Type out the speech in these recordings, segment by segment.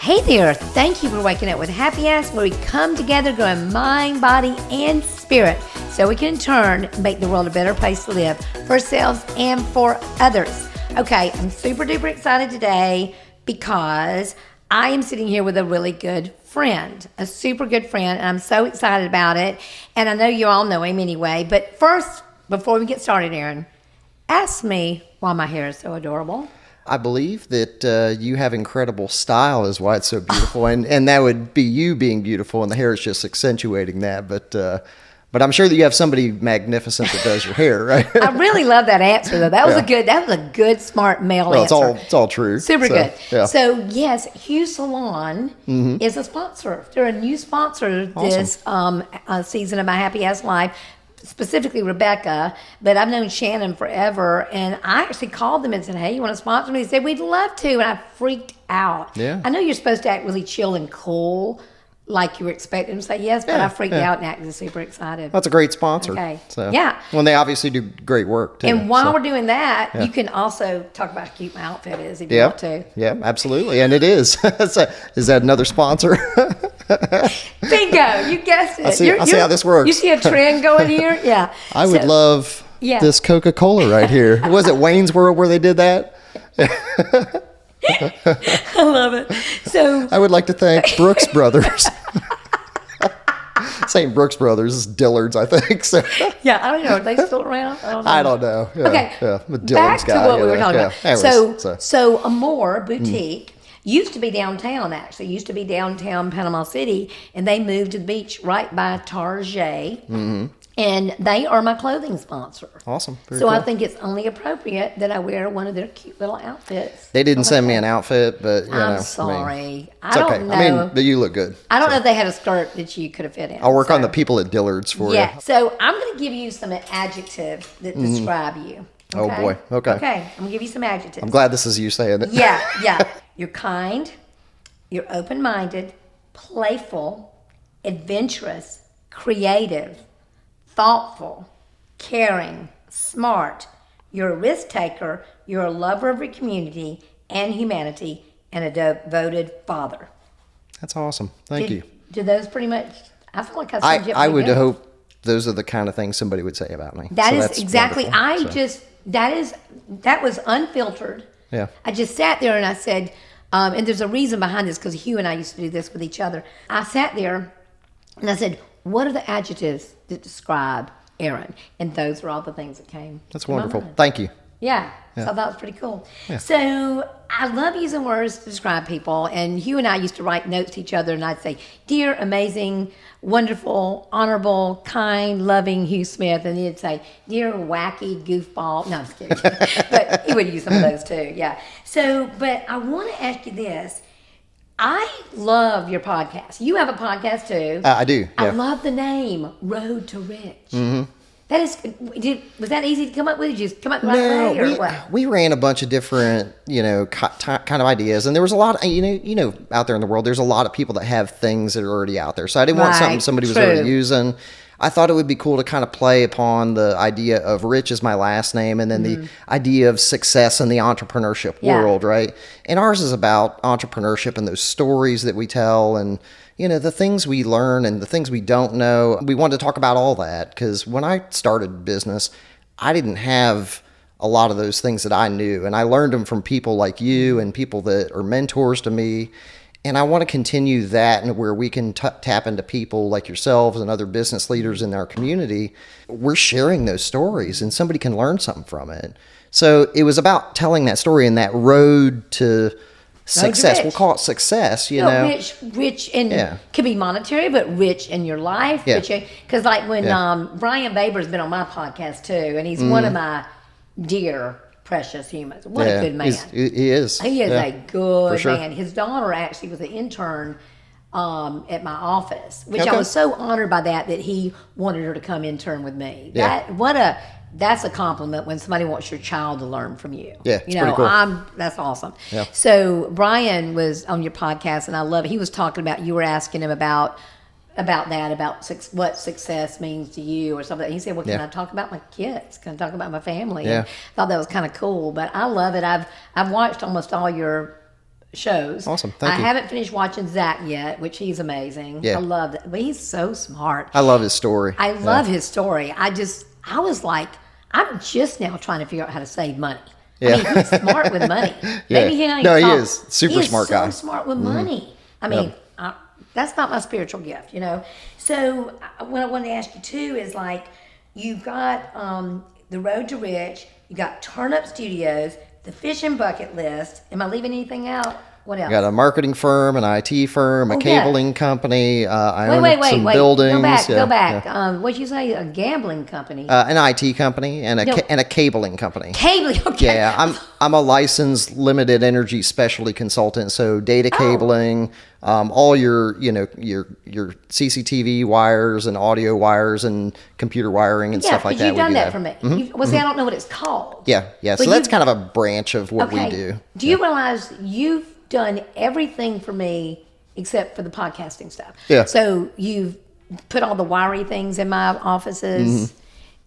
Hey there, thank you for waking up with Happy Ass, where we come together growing mind, body, and spirit so we can in turn make the world a better place to live for ourselves and for others. Okay, I'm super duper excited today because I am sitting here with a really good friend, a super good friend, and I'm so excited about it. And I know you all know him anyway, but first, before we get started, Aaron, ask me why my hair is so adorable. I believe that you have incredible style is why it's so beautiful. And that would be you being beautiful, and the hair is just accentuating that. But I'm sure that you have somebody magnificent that does your hair, right? I really love that answer, though. That was a good, smart male answer. It's all true. Super good. Yeah. So, yes, Hue Salon is a sponsor. They're a new sponsor this season of My Happy Ass Life. Specifically Rebecca, but I've known Shannon forever, and I actually called them and said, hey, you want to sponsor me? They said, we'd love to, and I freaked out. Yeah. I know you're supposed to act really chill and cool, like you were expecting to say yes, but I freaked out and acted super excited. That's a great sponsor. Okay. So, yeah. Well, they obviously do great work, too. And while we're doing that, you can also talk about how cute my outfit is if you want to. Yeah, absolutely, and it is. Is that another sponsor? Bingo, you guessed it. I see how this works. You see a trend going here? Yeah. I would love this Coca-Cola right here. Was it Wayne's World where they did that? I love it. So I would like to thank Brooks Brothers. Saying Brooks Brothers is Dillard's, I think. So. Yeah, I don't know. Are they still around? I don't know. Yeah, okay, yeah. Back to what we were talking about. Anyways, so Amore Boutique used to be downtown, actually. Used to be downtown Panama City, and they moved to the beach right by Target. Mm-hmm. And they are my clothing sponsor. Awesome. Very so cool. I think it's only appropriate that I wear one of their cute little outfits. They didn't send me an outfit, but I'm sorry. I don't know. I mean, but you look good. I don't know if they had a skirt that you could have fit in. I'll work on the people at Dillard's for you. Yeah. So I'm going to give you some adjectives that describe you. Okay? Oh boy. Okay. Okay. I'm going to give you some adjectives. I'm glad this is you saying it. Yeah. You're kind. You're open-minded, playful, adventurous, creative, thoughtful, caring, smart. You're a risk taker. You're a lover of your community and humanity, and a devoted father. That's awesome. Thank you. Do those pretty much? I feel like I summed you up I pretty would good. hope those are the kind of things somebody would say about me. That so is that's exactly. wonderful. That was unfiltered. Yeah. I just sat there and I said, and there's a reason behind this because Hugh and I used to do this with each other. I sat there and I said, what are the adjectives that describe Aaron? And those were all the things that came. That's to my wonderful. mind. Thank you. Yeah. So that was pretty cool. Yeah. So I love using words to describe people. And Hugh and I used to write notes to each other, and I'd say, dear, amazing, wonderful, honorable, kind, loving Hugh Smith. And he'd say, dear, wacky, goofball. No, I'm just kidding. But he would use some of those too. Yeah. So, but I want to ask you this. I love your podcast. You have a podcast too. I do. Yeah. I love the name, Road to Rich. Mm-hmm. That is, was that easy to come up with? Did you just come up right away, or what? We ran a bunch of different, kind of ideas, and there was a lot. Out there in the world, there's a lot of people that have things that are already out there. So I didn't want something somebody was already using. I thought it would be cool to kind of play upon the idea of Rich is my last name, and then the idea of success in the entrepreneurship world, right? And ours is about entrepreneurship and those stories that we tell, and the things we learn and the things we don't know. We wanted to talk about all that because when I started business, I didn't have a lot of those things that I knew, and I learned them from people like you and people that are mentors to me. And I want to continue that, and where we can tap into people like yourselves and other business leaders in our community. We're sharing those stories, and somebody can learn something from it. So it was about telling that story and that road to success. We'll call it success, Rich and could be monetary, but rich in your life. Yeah. Because like when Brian Baber's been on my podcast too, and he's one of my dear precious humans. What a good man. He is. He is a good sure. man. His daughter actually was an intern at my office, which I was so honored by that he wanted her to come intern with me. Yeah. That's a compliment when somebody wants your child to learn from you. Yeah, it's pretty cool. That's awesome. Yeah. So Brian was on your podcast, and I love it. He was talking about, you were asking him about what success means to you or something. He said, well, can I talk about my kids? Can I talk about my family? Yeah. And I thought that was kind of cool, but I love it. I've watched almost all your shows. Awesome. Thank you. I haven't finished watching Zach yet, which he's amazing. Yeah. I love that. But he's so smart. I love his story. I love his story. I was like, I'm just now trying to figure out how to save money. Yeah. I mean, he's smart with money. Yeah. Maybe he is. Super smart guy. He is so smart with money. I mean, that's not my spiritual gift, you know. So what I wanted to ask you too is like, you've got the Road to Rich, you got Turn Up Studios, the Fishing Bucket List. Am I leaving anything out? What else? I got a marketing firm, an IT firm, a cabling company. I own some buildings. Go back. What'd you say? A gambling company? An IT company and a cabling company. Cabling. Okay. Yeah, I'm a licensed limited energy specialty consultant. So data cabling, all your CCTV wires and audio wires and computer wiring and stuff like that. You've done that for me. Mm-hmm. I don't know what it's called. Yeah. So that's kind of a branch of what we do. Do you realize you've done everything for me except for the podcasting stuff? Yeah. So you've put all the wiry things in my offices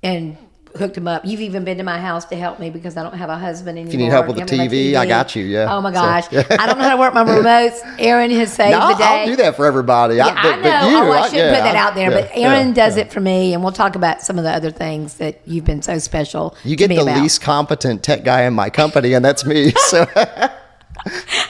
and hooked them up. You've even been to my house to help me because I don't have a husband anymore. If you need help with the TV, I got you. Yeah. Oh my gosh. I don't know how to work my remotes. Aaron has saved the day. I'll do that for everybody. Yeah, I know. I shouldn't put that out there, but Aaron does it for me, and we'll talk about some of the other things that you've been so special. You get the least competent tech guy in my company, and that's me. So.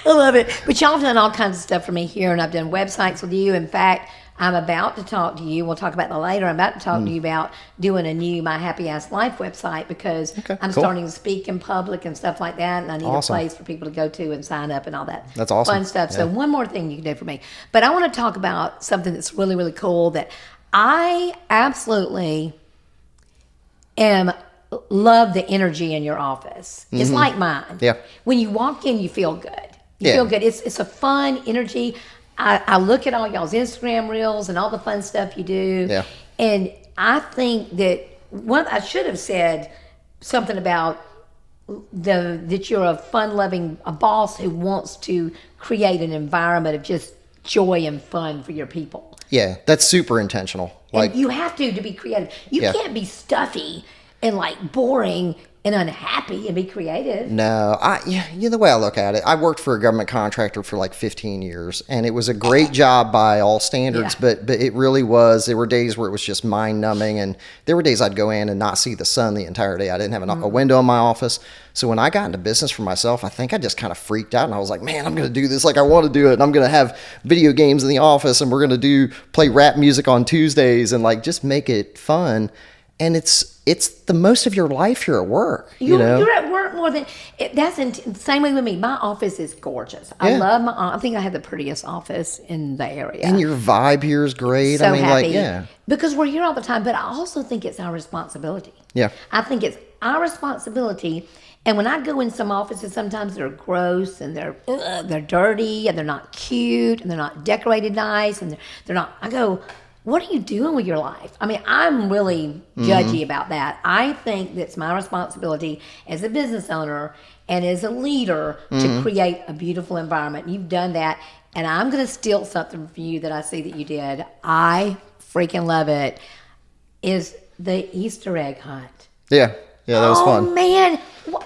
I love it. But y'all have done all kinds of stuff for me here, and I've done websites with you. In fact, I'm about to talk to you. We'll talk about that later. I'm about to talk to you about doing a new My Happy Ass Life website because I'm starting to speak in public and stuff like that, and I need a place for people to go to and sign up and all that. That's awesome. Fun stuff. So one more thing you can do for me. But I want to talk about something that's really, really cool that I absolutely love the energy in your office. It's like mine. Yeah. When you walk in, you feel good. You feel good. It's a fun energy. I look at all y'all's Instagram reels and all the fun stuff you do. Yeah. And I think that I should have said something about that you're a fun-loving, a boss who wants to create an environment of just joy and fun for your people. Yeah, that's super intentional. And you have to be creative. You can't be stuffy and like boring and unhappy and be creative. No, the way I look at it, I worked for a government contractor for like 15 years, and it was a great job by all standards, but it really was. There were days where it was just mind-numbing, and there were days I'd go in and not see the sun the entire day. I didn't have a window in my office. So when I got into business for myself, I think I just kind of freaked out, and I was like, man, I'm going to do this like I want to do it, and I'm going to have video games in the office, and we're going to play rap music on Tuesdays, and like just make it fun. And it's the most of your life you're at work. You're at work more than that's the same way with me. My office is gorgeous. I love I think I have the prettiest office in the area. And your vibe here is great. So happy. Because we're here all the time. But I also think it's our responsibility. Yeah. I think it's our responsibility. And when I go in some offices, sometimes they're gross and they're dirty and they're not cute and they're not decorated nice and they're not. I go, what are you doing with your life? I mean, I'm really judgy about that. I think that's my responsibility as a business owner and as a leader to create a beautiful environment. You've done that, and I'm going to steal something from you that I see that you did. I freaking love it. Is the Easter egg hunt. Yeah, that was fun. Oh, man. Well,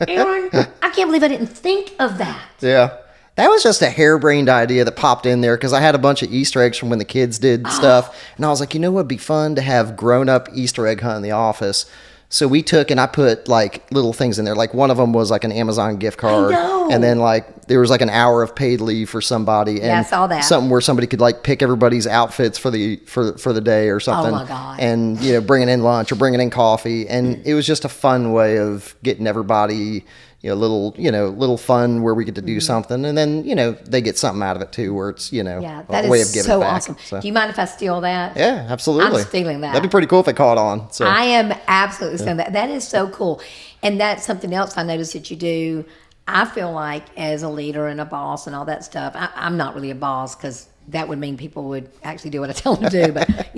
Aaron, I can't believe I didn't think of that. Yeah. That was just a harebrained idea that popped in there because I had a bunch of Easter eggs from when the kids did stuff. And I was like, what would be fun to have grown-up Easter egg hunt in the office. So we took and I put like little things in there. Like one of them was like an Amazon gift card. I know. And then like there was like an hour of paid leave for somebody. And I saw that. Something where somebody could like pick everybody's outfits for the day or something. Oh my God. And bringing in lunch or bringing in coffee. And it was just a fun way of getting everybody little fun where we get to do something, and then they get something out of it too, where it's a way of giving so back. Awesome. So. Do you mind if I steal that? Yeah, absolutely. I'm stealing that. That'd be pretty cool if it caught on. So I am absolutely stealing that. That is so cool, and that's something else I noticed that you do. I feel like as a leader and a boss and all that stuff, I'm not really a boss because that would mean people would actually do what I tell them to do. But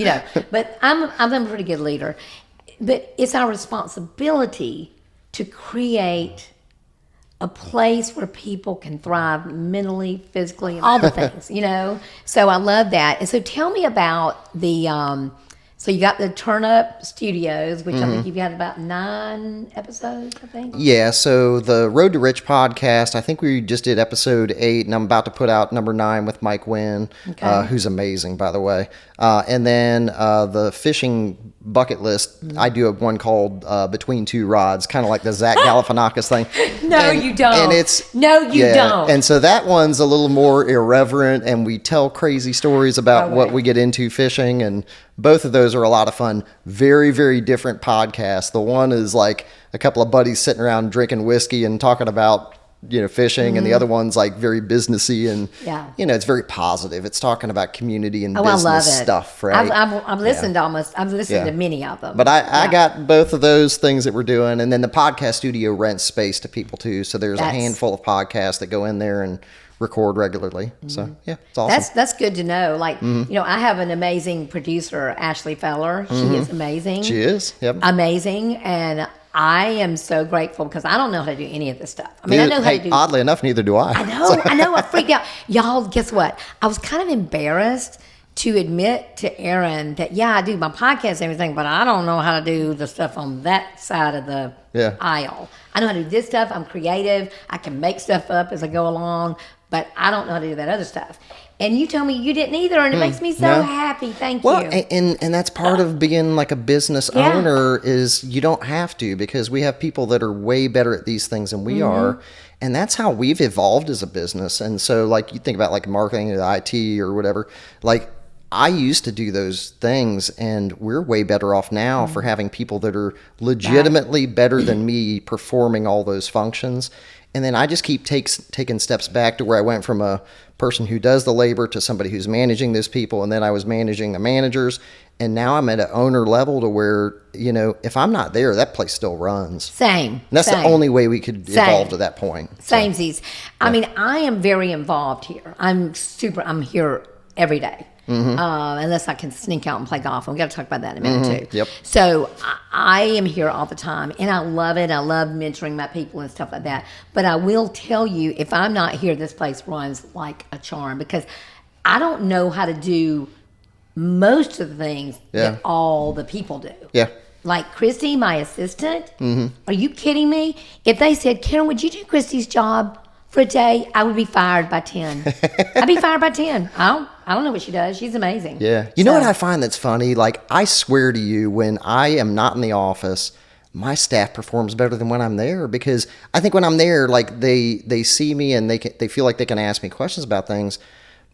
but I'm a pretty good leader. But it's our responsibility to create a place where people can thrive mentally, physically, and all the things, So I love that. And so tell me about the So you got the Turn Up Studios, which I think you've got about 9 episodes, I think. Yeah, so the Road to Rich podcast, I think we just did episode 8, and I'm about to put out number 9 with Mike Wynn, who's amazing, by the way. And then the fishing bucket list, I do one called Between Two Rods, kind of like the Zach Galifianakis thing. No, you don't. And it's don't. And so that one's a little more irreverent, and we tell crazy stories about what we get into fishing, and both of those are a lot of fun. Very, very different podcasts. The one is like a couple of buddies sitting around drinking whiskey and talking about, fishing, and the other one's like very businessy, and it's very positive. It's talking about community and business stuff, right? I've listened I've listened to many of them. But I got both of those things that we're doing, and then the podcast studio rents space to people too. So there's a handful of podcasts that go in there and record regularly. So it's awesome. That's good to know. Like I have an amazing producer, Ashley Feller. She is amazing. She is. Yep. Amazing, and I am so grateful because I don't know how to do any of this stuff. I mean, I know how to do. Oddly enough, neither do I. I know. I freaked out. Y'all, guess what? I was kind of embarrassed to admit to Aaron that I do my podcast and everything, but I don't know how to do the stuff on that side of the aisle. I know how to do this stuff. I'm creative. I can make stuff up as I go along, but I don't know how to do that other stuff. And you told me you didn't either, and it makes me so happy. Thank you. And that's part of being like a business owner is you don't have to, because we have people that are way better at these things than we are. And that's how we've evolved as a business. And so like you think about like marketing or IT or whatever, like I used to do those things, and we're way better off now for having people that are legitimately better than me performing all those functions. And then I just keep taking steps back to where I went from a person who does the labor to somebody who's managing those people. And then I was managing the managers. And now I'm at an owner level to where, if I'm not there, that place still runs. Same. And that's the only way we could evolve to that point. Samesies. I mean, I am very involved here. I'm here every day. Unless I can sneak out and play golf. And we got to talk about that in a minute too. Yep. So I am here all the time, and I love it. I love mentoring my people and stuff like that. But I will tell you, if I'm not here, this place runs like a charm, because I don't know how to do most of the things that all the people do. Yeah. Like Christy, my assistant. Are you kidding me? If they said, Karen, would you do Christy's job for a day? I would be fired by 10. I'd be fired by 10. I don't know what she does. She's amazing. Yeah. You know what I find that's funny? Like, I swear to you, when I am not in the office, my staff performs better than when I'm there, because I think when I'm there, like they see me and they feel like they can ask me questions about things,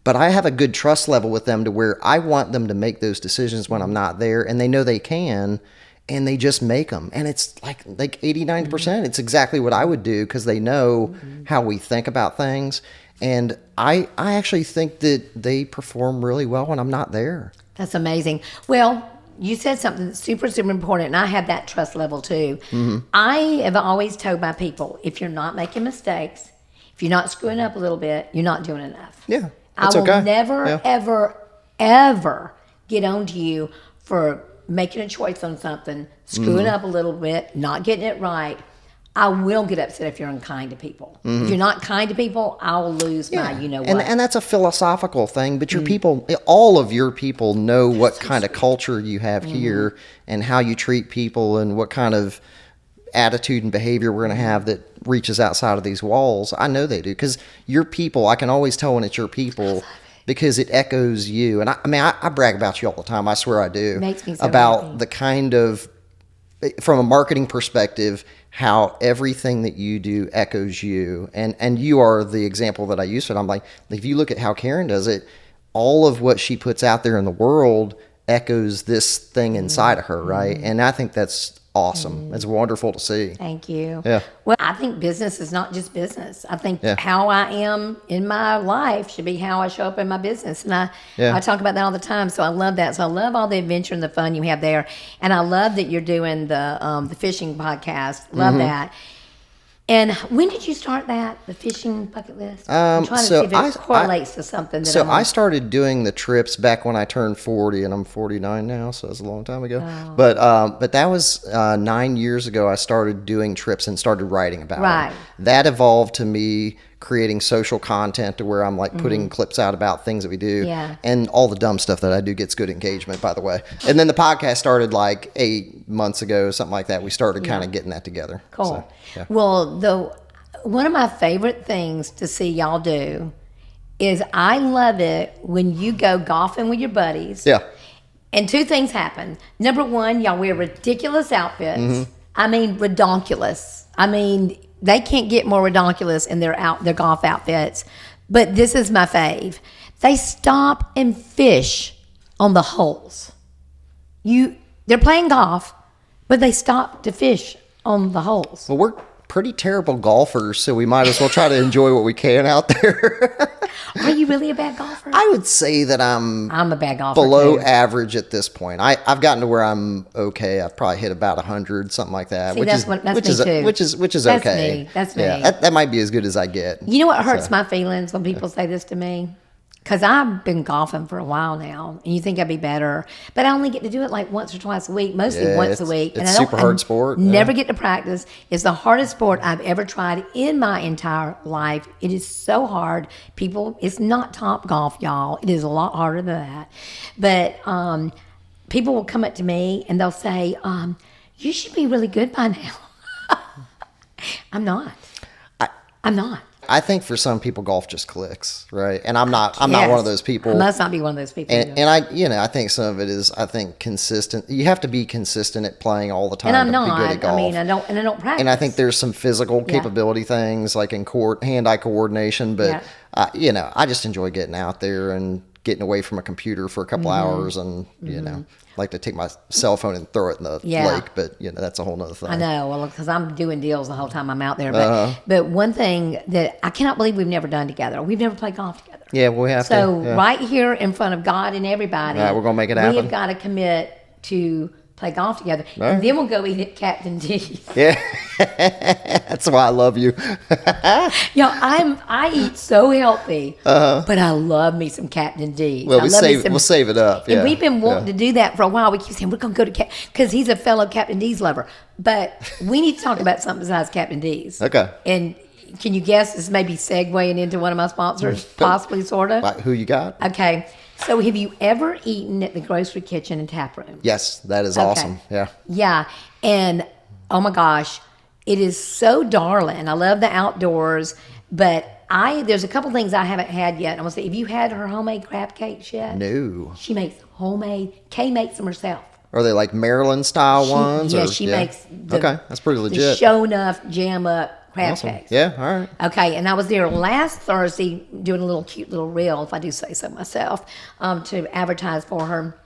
but I have a good trust level with them to where I want them to make those decisions when I'm not there, and they know they can, and they just make them. And it's like 80-90%. It's exactly what I would do, because they know how we think about things. And I actually think that they perform really well when I'm not there. That's amazing. Well, you said something that's super, super important, and I have that trust level too. I have always told my people, if you're not making mistakes, if you're not screwing up a little bit, you're not doing enough. Yeah, I will never, ever, ever get on to you for making a choice on something, screwing up a little bit, not getting it right. I will get upset if you're unkind to people. If you're not kind to people, I'll lose my what. And that's a philosophical thing, but your people, all of your people know what kind of culture you have here and how you treat people and what kind of attitude and behavior we're going to have that reaches outside of these walls. I know they do, because your people, I can always tell when it's your people, because it echoes you. And I brag about you all the time. I swear I do. Makes me so about happy. The kind of, from a marketing perspective, how everything that you do echoes you. And you are the example that I use. And I'm like, if you look at how Karen does it, all of what she puts out there in the world echoes this thing inside of her, right? And I think that's awesome. It's wonderful to see. Thank you. Yeah. Well, I think business is not just business. I think how I am in my life should be how I show up in my business. And I talk about that all the time. So I love that. So I love all the adventure and the fun you have there. And I love that you're doing the fishing podcast. Love that. And when did you start that, the fishing bucket list? I'm trying to see if it correlates to something. I started doing the trips back when I turned 40, and I'm 49 now, so that's a long time ago. But that was 9 years ago. I started doing trips and started writing about them. That evolved to me creating social content to where I'm like putting clips out about things that we do. Yeah. And all the dumb stuff that I do gets good engagement, by the way. And then the podcast started like 8 months ago, something like that. We started kind of getting that together. Cool. So, yeah. Well, one of my favorite things to see y'all do is I love it when you go golfing with your buddies. Yeah. And 2 things happen. Number 1, y'all wear ridiculous outfits. I mean, redonkulous. I mean, they can't get more redonkulous in their golf outfits. But this is my fave. They stop and fish on the holes. They're playing golf, but they stop to fish on the holes. Well, we're pretty terrible golfers, so we might as well try to enjoy what we can out there. Are you really a bad golfer? I would say that I'm a bad golfer below too. average at this point. I've gotten to where I'm okay. I've probably hit about 100, something like that. See, which that's is me too. which is That's okay. me. That's me. Yeah, that might be as good as I get. You know what hurts my feelings when people say this to me? Because I've been golfing for a while now, and you think I'd be better, but I only get to do it like once or twice a week, mostly once a week. It's super hard sport. Never get to practice. It's the hardest sport I've ever tried in my entire life. It is so hard. People, it's not top golf, y'all. It is a lot harder than that. But people will come up to me and they'll say, "You should be really good by now." I'm not. I'm not. I think for some people, golf just clicks, right? And I'm not one of those people. I must not be one of those people. And I think some of it is, consistent. You have to be consistent at playing all the time and I'm to not. be good at golf. I mean, I don't practice. And I think there's some physical capability things like in hand-eye coordination, but I just enjoy getting out there and getting away from a computer for a couple hours, and like to take my cell phone and throw it in the lake, but that's a whole nother thing. I know, well, because I'm doing deals the whole time I'm out there. But one thing that I cannot believe we've never done together, we've never played golf together. Yeah, we have to. So right here in front of God and everybody, we're gonna make it happen. We have got to commit to play golf together, and then we'll go eat at Captain D's. Yeah, that's why I love you. I eat so healthy, but I love me some Captain D's. Well, we'll save it up. Yeah. And we've been wanting to do that for a while. We keep saying we're going to go to because he's a fellow Captain D's lover. But we need to talk about something besides Captain D's. Okay. And can you guess? This may be segueing into one of my sponsors, possibly, sort of. Like who you got? Okay. So have you ever eaten at the grocery kitchen and tap room? Yes, that is awesome. Yeah. Yeah. And oh my gosh, it is so darling. I love the outdoors, but there's a couple things I haven't had yet. I'm going to say, have you had her homemade crab cakes yet? No. She makes homemade. Kay makes them herself. Are they like Maryland style ones? Yeah, she makes okay, that's pretty legit. The show enough, jam up crab awesome. cakes. Yeah, all right. Okay, and I was there last Thursday doing a cute little reel, if I do say so myself, to advertise for her.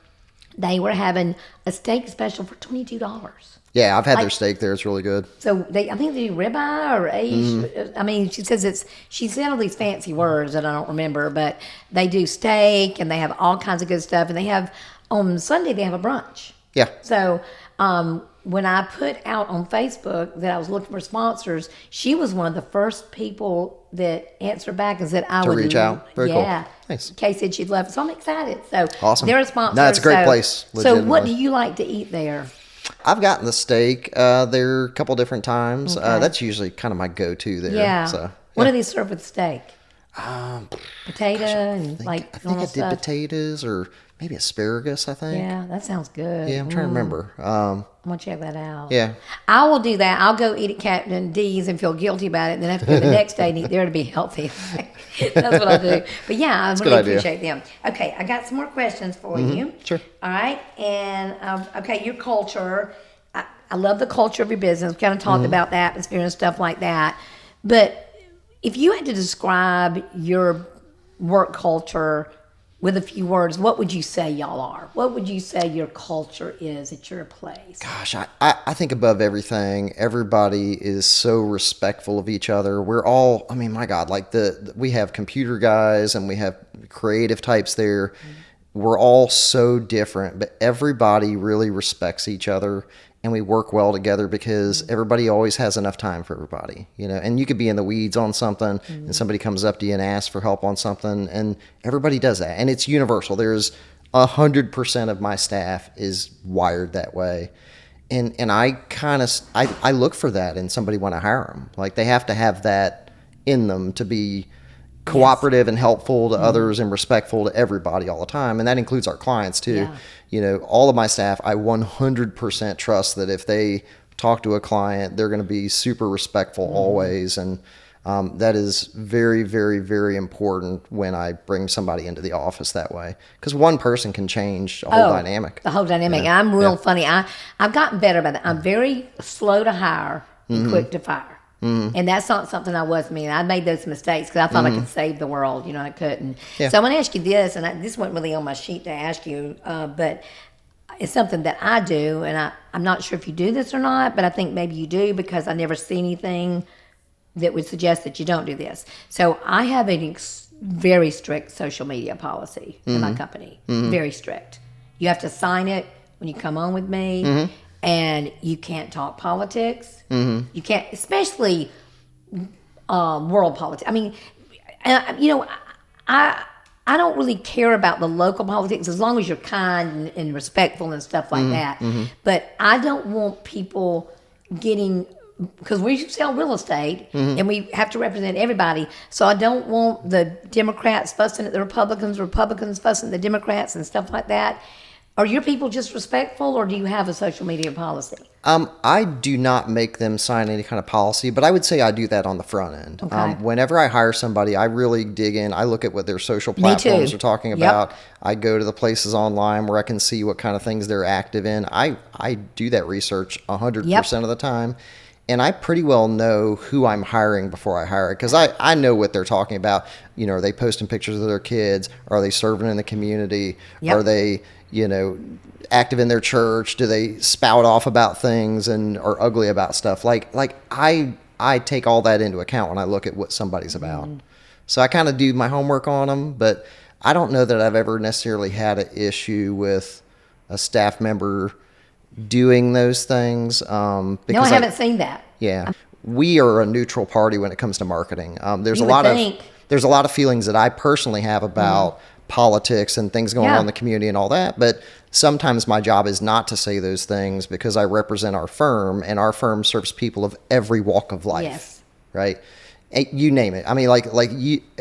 They were having a steak special for $22. Yeah, I've had their steak there. It's really good. So I think they do ribeye or aish. I mean, she said all these fancy words that I don't remember, but they do steak and they have all kinds of good stuff. And they have, on Sunday, they have a brunch. Yeah. So when I put out on Facebook that I was looking for sponsors, she was one of the first people that answered back and said I would reach out. Very cool. Nice. Kay said she'd love it. So I'm excited. So awesome. They're a sponsor. No, it's a great place. So what do you like to eat there? I've gotten the steak there a couple different times. Okay. That's usually kind of my go-to there. Yeah. So, what do they serve with steak? Potato and I think I did potatoes or maybe asparagus, I think. Yeah, that sounds good. Yeah, I'm trying to remember. I'm going to check that out. Yeah. I will do that. I'll go eat at Captain D's and feel guilty about it, and then have to go the next day and eat there to be healthy. That's what I'll do. But yeah, I really appreciate them. Okay, I got some more questions for you. Sure. All right. And, okay, your culture. I love the culture of your business. We kind of talked about the atmosphere and stuff like that. But if you had to describe your work culture with a few words, what would you say y'all are? What would you say your culture is at your place? Gosh, I think above everything, everybody is so respectful of each other. We're all, I mean, my God, like we have computer guys and we have creative types there. We're all so different, but everybody really respects each other. And we work well together because everybody always has enough time for everybody, and you could be in the weeds on something and somebody comes up to you and asks for help on something, and everybody does that. And it's universal. There's 100% of my staff is wired that way. And I look for that in somebody when I hire them. Like they have to have that in them to be cooperative and helpful to others and respectful to everybody all the time. And that includes our clients too. All of my staff, I 100% trust that if they talk to a client, they're going to be super respectful always. And that is very, very, very important when I bring somebody into the office that way, because one person can change the whole dynamic. The whole dynamic. I'm real funny. I've gotten better by that. I'm very slow to hire and quick to fire. And that's not something I was. I made those mistakes because I thought I could save the world. I couldn't. So I want to ask you this, and this wasn't really on my sheet to ask you, but it's something that I do, and I'm not sure if you do this or not, but I think maybe you do, because I never see anything that would suggest that you don't do this. So I have a very strict social media policy in my company. Very strict. You have to sign it when you come on with me. And you can't talk politics. You can't, especially world politics. I don't really care about the local politics as long as you're kind and respectful and stuff like that. But I don't want people getting, because we sell real estate and we have to represent everybody. So I don't want the Democrats fussing at the Republicans fussing at the Democrats and stuff like that. Are your people just respectful, or do you have a social media policy? I do not make them sign any kind of policy, but I would say I do that on the front end. Okay. Whenever I hire somebody, I really dig in. I look at what their social platforms are talking about. I go to the places online where I can see what kind of things they're active in. I do that research 100% of the time. And I pretty well know who I'm hiring before I hire it, because I know what they're talking about. Are they posting pictures of their kids? Are they serving in the community? Are they, active in their church? Do they spout off about things and are ugly about stuff? Like I take all that into account when I look at what somebody's about. So I kind of do my homework on them, but I don't know that I've ever necessarily had an issue with a staff member doing those things. No, I haven't seen that. Yeah. We are a neutral party when it comes to marketing. There's a lot of feelings that I personally have about politics and things going on in the community and all that, but sometimes my job is not to say those things because I represent our firm, and our firm serves people of every walk of life. Right? You name it.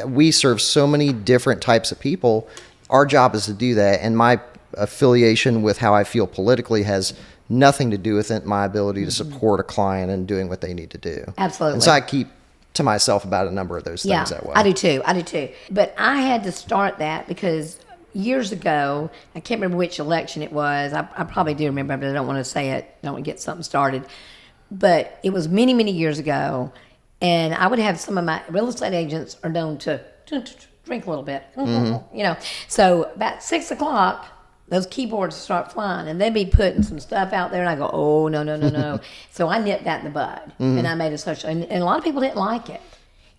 We serve so many different types of people. Our job is to do that, and my affiliation with how I feel politically has nothing to do with it, my ability to support a client and doing what they need to do. Absolutely. And so I keep to myself about a number of those things that way. I do too. But I had to start that because years ago, I can't remember which election it was. I probably do remember, but I don't want to say it. I don't want to get something started. But it was many, many years ago, and I would have some of my real estate agents are known to drink a little bit, So about 6 o'clock, those keyboards start flying, and they'd be putting some stuff out there, and I go, oh, no. So I nipped that in the bud, and I made a social, and a lot of people didn't like it,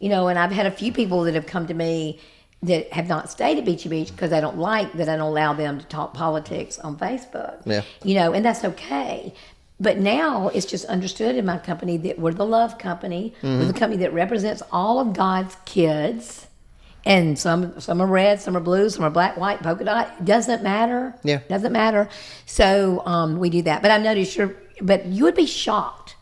and I've had a few people that have come to me that have not stayed at Beachy Beach because they don't like that I don't allow them to talk politics on Facebook, and that's okay. But now it's just understood in my company that we're the love company, we're the company that represents all of God's kids. And some are red, some are blue, some are black, white, polka dot. It doesn't matter. Yeah. Doesn't matter. So we do that. But I noticed but you would be shocked.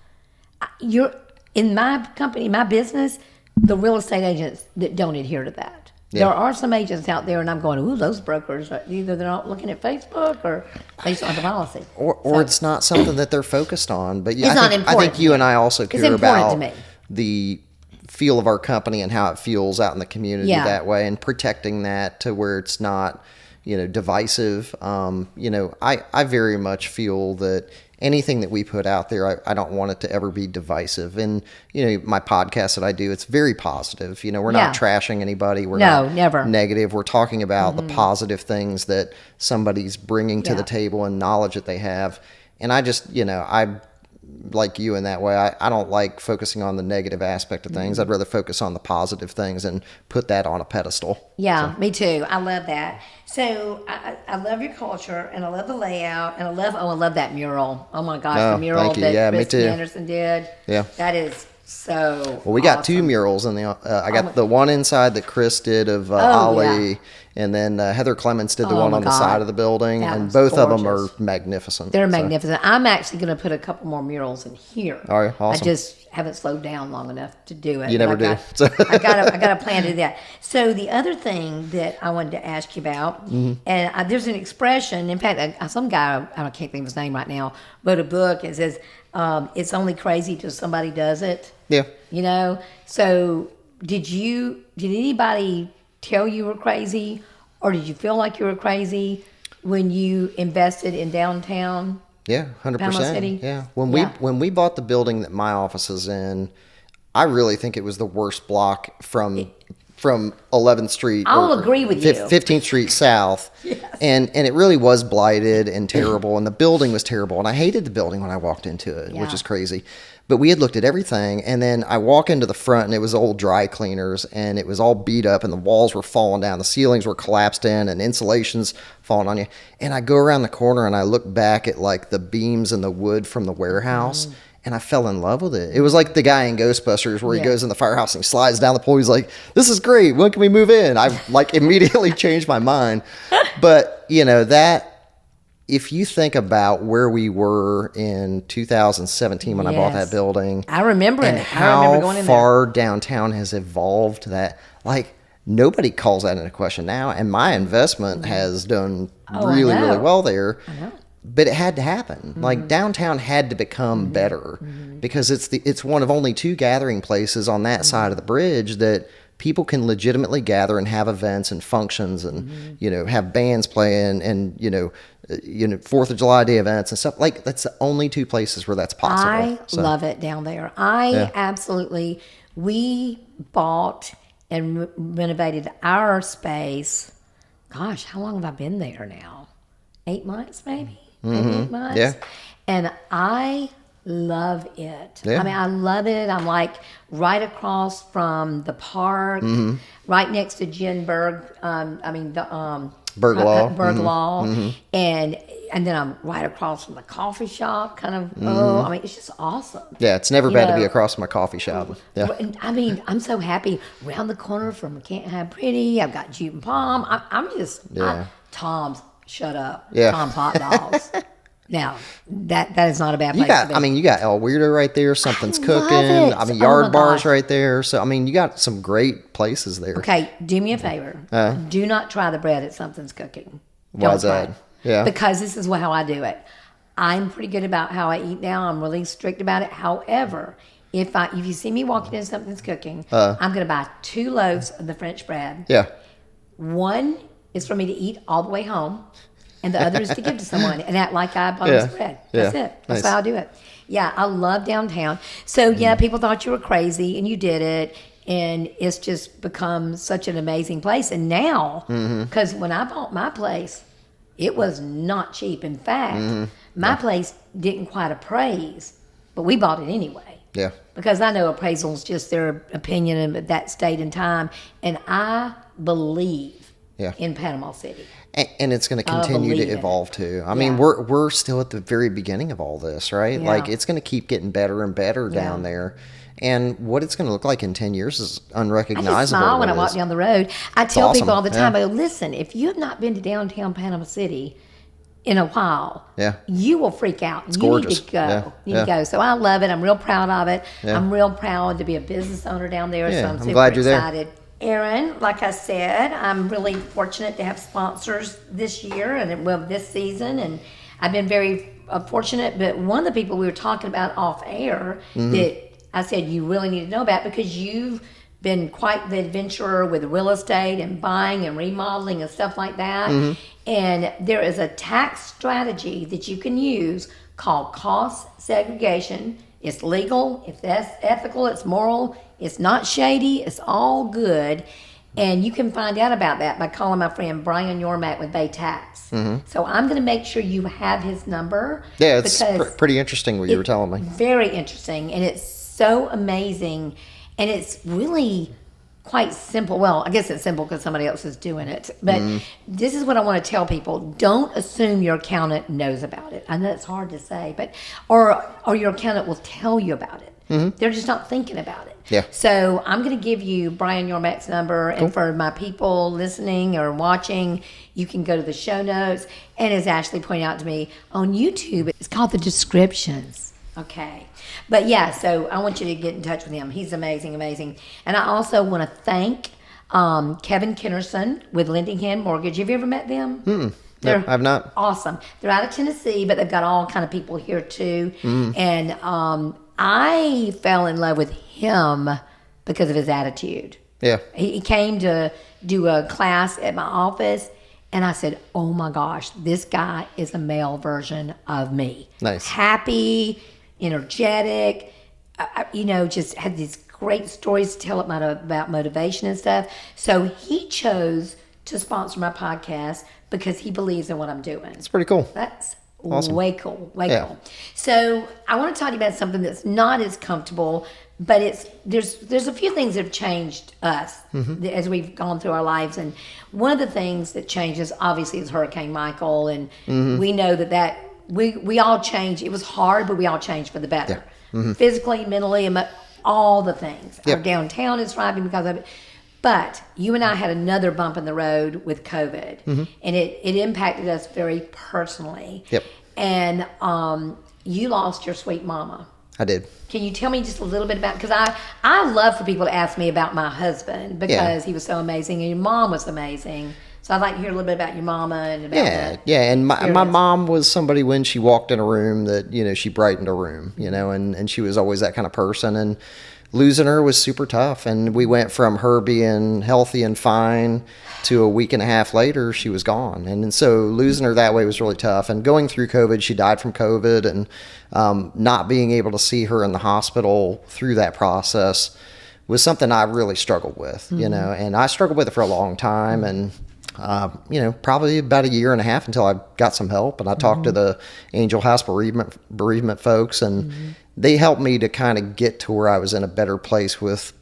You're in my company, my business, the real estate agents that don't adhere to that. Yeah. There are some agents out there, and I'm going, ooh, those brokers, either they're not looking at Facebook or they just aren't the policy. Or it's not something that they're focused on. But yeah, I think you and I also care about the feel of our company and how it feels out in the community that way, and protecting that to where it's not, divisive. I very much feel that anything that we put out there, I don't want it to ever be divisive. And, my podcast that I do, it's very positive. We're not trashing anybody. We're not never negative. We're talking about the positive things that somebody's bringing to the table and knowledge that they have. And I just, I like you in that way. I don't like focusing on the negative aspect of things. I'd rather focus on the positive things and put that on a pedestal. Yeah, me too. I love that. So I love your culture, and I love the layout, and I love that mural. Oh my gosh, the mural that Kristen Anderson did. Yeah. That is so well, we got two murals in the. I got the one inside that Chris did of Ali, and then Heather Clements did the one on the side of the building, and both of them are magnificent. They're magnificent. I'm actually going to put a couple more murals in here. All right, awesome. I just haven't slowed down long enough to do it. You never do. I got a plan to do that. So the other thing that I wanted to ask you about, and there's an expression. In fact, some guy, I can't think of his name right now, wrote a book. It says, "It's only crazy till somebody does it." Yeah. You know. So did anybody tell you were crazy, or did you feel like you were crazy when you invested in downtown? Yeah, 100%. Panama City? Yeah. When we bought the building that my office is in, I really think it was the worst block from 11th Street. I'll agree with you. 15th Street South. Yes. And it really was blighted and terrible, and the building was terrible. And I hated the building when I walked into it, which is crazy. But we had looked at everything, and then I walk into the front, and it was old dry cleaners, and it was all beat up, and the walls were falling down, the ceilings were collapsed in, and insulation's falling on you. And I go around the corner, and I look back at like the beams and the wood from the warehouse, and I fell in love with it. It was like the guy in Ghostbusters where he goes in the firehouse and he slides down the pole. He's like, "This is great. When can we move in?" I like immediately changed my mind. But you know that. If you think about where we were in 2017 when I bought that building, I remember and it. how far downtown has evolved, that like nobody calls that into question now. And my investment has done really well there. I know. But it had to happen. Like downtown had to become better because it's one of only two gathering places on that side of the bridge that people can legitimately gather and have events and functions and you know, have bands playing and you know 4th of July Day events and stuff. Like that's the only two places where that's possible. I love it down there. Absolutely. We bought and renovated our space. Gosh, how long have I been there now? 8 months maybe? Maybe 8 months. Yeah. And I love it. Yeah. I mean, I love it. I'm like right across from the park, right next to Jen Berg. Berglaw. And then I'm right across from the coffee shop. Kind of. I mean, it's just awesome. Yeah, it's never bad to be across from a coffee shop. Yeah. I mean, I'm so happy. Around the corner from Can't Have Pretty, I've got Jute and Palm. I'm just Tom's. Shut up. Yeah. Tom's Hot Dogs. Now, that is not a bad place to be. I mean, you got El Weirdo right there. Something's cooking. I mean, Yard Bar's right there. So, I mean, you got some great places there. Okay, do me a favor. Do not try the bread at Something's Cooking. Why is that? Yeah. Because this is how I do it. I'm pretty good about how I eat now. I'm really strict about it. However, if you see me walking in Something's Cooking, I'm going to buy 2 loaves of the French bread. Yeah. One is for me to eat all the way home. And the other is to give to someone and act like I bought some bread. That's it. That's how I do it. Yeah, I love downtown. So, people thought you were crazy, and you did it. And it's just become such an amazing place. And now, because when I bought my place, it was not cheap. In fact, my place didn't quite appraise, but we bought it anyway. Yeah. Because I know appraisal is just their opinion at that state and time. And I believe in Panama City. And it's going to continue to evolve too. I mean, we're still at the very beginning of all this, right? Yeah. Like it's going to keep getting better and better down there. And what it's going to look like in 10 years is unrecognizable. I just smile when I walk down the road. I tell people all the time, I go, listen, if you have not been to downtown Panama City in a while, you will freak out. It's Need gorgeous. to go. You need to go. So I love it. I'm real proud of it. Yeah. I'm real proud to be a business owner down there. So I'm super glad you're excited. There. Erin, like I said, I'm really fortunate to have sponsors this year and this season, and I've been very fortunate. But one of the people we were talking about off air that I said you really need to know about because you've been quite the adventurer with real estate and buying and remodeling and stuff like that. And there is a tax strategy that you can use called cost segregation. It's legal, if that's ethical, it's moral, it's not shady, it's all good. And you can find out about that by calling my friend Brian Yormack with Bay Tax. So I'm going to make sure you have his number. Yeah, it's pretty interesting what you were telling me. Very interesting, and it's so amazing, and it's really quite simple. Well, I guess it's simple because somebody else is doing it. But this is what I want to tell people. Don't assume your accountant knows about it. I know it's hard to say, but or your accountant will tell you about it. They're just not thinking about it. Yeah. So I'm going to give you Brian Yormack's number, and for my people listening or watching, you can go to the show notes. And as Ashley pointed out to me, on YouTube, it's called The Descriptions. Okay. But yeah, so I want you to get in touch with him. He's amazing, amazing. And I also want to thank Kevin Kennerson with Lending Hand Mortgage. Have you ever met them? No, I've not. Awesome. They're out of Tennessee, but they've got all kind of people here too. And I fell in love with him because of his attitude. Yeah. He came to do a class at my office, and I said, oh my gosh, this guy is a male version of me. Nice. Happy, energetic, just had these great stories to tell about motivation and stuff. So he chose to sponsor my podcast because he believes in what I'm doing. It's pretty cool. That's awesome. Way cool. Cool. So I want to talk to you about something that's not as comfortable, but there's a few things that have changed us as we've gone through our lives. And one of the things that changes, obviously, is Hurricane Michael. And we know that we all changed. It was hard, but we all changed for the better. Yeah. Physically, mentally, all the things. Yep. Our downtown is thriving because of it. But you and I had another bump in the road with COVID, and it impacted us very personally. Yep. And you lost your sweet mama. I did. Can you tell me just a little bit about, because I love for people to ask me about my husband because he was so amazing, and your mom was amazing. So I'd like to hear a little bit about your mama and about and my mom was somebody, when she walked in a room, that she brightened a room, and she was always that kind of person. And losing her was super tough, and we went from her being healthy and fine to a week and a half later she was gone. And so losing her that way was really tough. And going through COVID, she died from COVID, and not being able to see her in the hospital through that process was something I really struggled with, and I struggled with it for a long time. And probably about a year and a half until I got some help. And I talked to the Angel House bereavement folks, and they helped me to kind of get to where I was in a better place with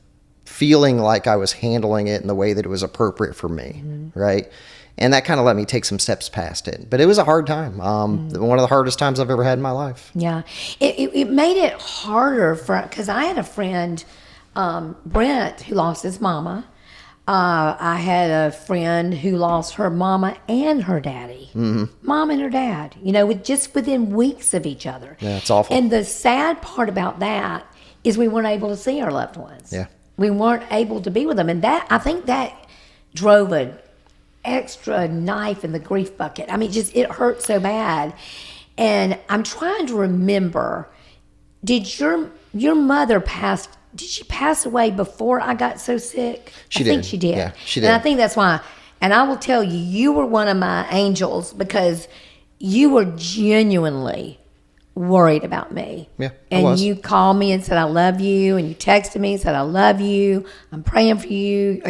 feeling like I was handling it in the way that it was appropriate for me, right? And that kind of let me take some steps past it. But it was a hard time. One of the hardest times I've ever had in my life. Yeah. It made it harder because I had a friend, Brent, who lost his mama. I had a friend who lost her mama and her daddy. Mom and her dad, within weeks of each other. Yeah, it's awful. And the sad part about that is we weren't able to see our loved ones. Yeah. We weren't able to be with them. And I think that drove an extra knife in the grief bucket. I mean, it hurt so bad. And I'm trying to remember, did your mother pass? Did she pass away before I got so sick? I think she did. Yeah, she did. And I think that's why. And I will tell you, you were one of my angels because you were genuinely worried about me. Yeah, and you called me and said, I love you. And you texted me and said, I love you. I'm praying for you.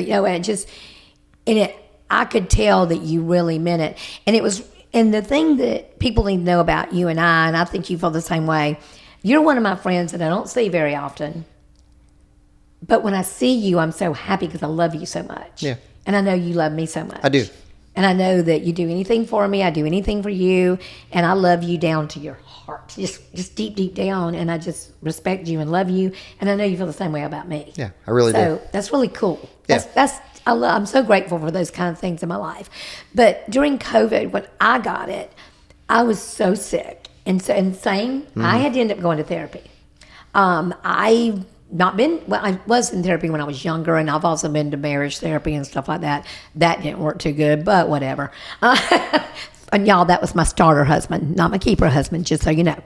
I could tell that you really meant it. And the thing that people need to know about you and I think you feel the same way, you're one of my friends that I don't see very often. But when I see you, I'm so happy because I love you so much. Yeah. And I know you love me so much. I do. And I know that you do anything for me. I do anything for you. And I love you down to your heart. Just deep, deep down. And I just respect you and love you. And I know you feel the same way about me. Yeah, I really do. So that's really cool. I'm so grateful for those kind of things in my life. But during COVID, when I got it, I was so sick and so insane. I had to end up going to therapy. I was in therapy when I was younger, and I've also been to marriage therapy and stuff like that. That didn't work too good, but whatever. And y'all, that was my starter husband, not my keeper husband, just so you know.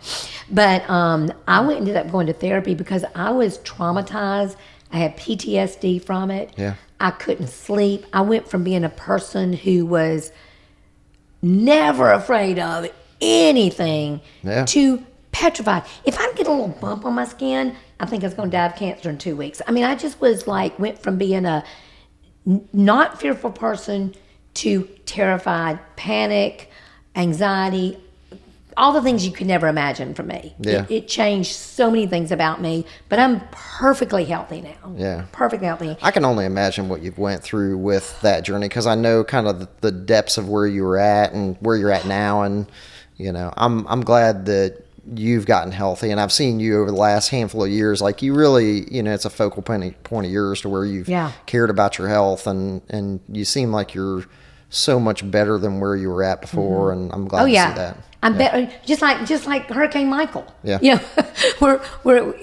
But I ended up going to therapy because I was traumatized. I had PTSD from it. Yeah. I couldn't sleep. I went from being a person who was never afraid of anything to petrified. If I get a little bump on my skin, I think I was going to die of cancer in 2 weeks. I mean, I just went from being a not fearful person to terrified, panic, anxiety, all the things you could never imagine from me. Yeah. It changed so many things about me, but I'm perfectly healthy now. Yeah. Perfectly healthy. I can only imagine what you've went through with that journey because I know kind of the depths of where you were at and where you're at now. And, I'm glad that you've gotten healthy, and I've seen you over the last handful of years, like you really, it's a focal point of yours to where you've cared about your health, and you seem like you're so much better than where you were at before, and I'm glad to see that. I'm better, just like Hurricane Michael. Yeah. It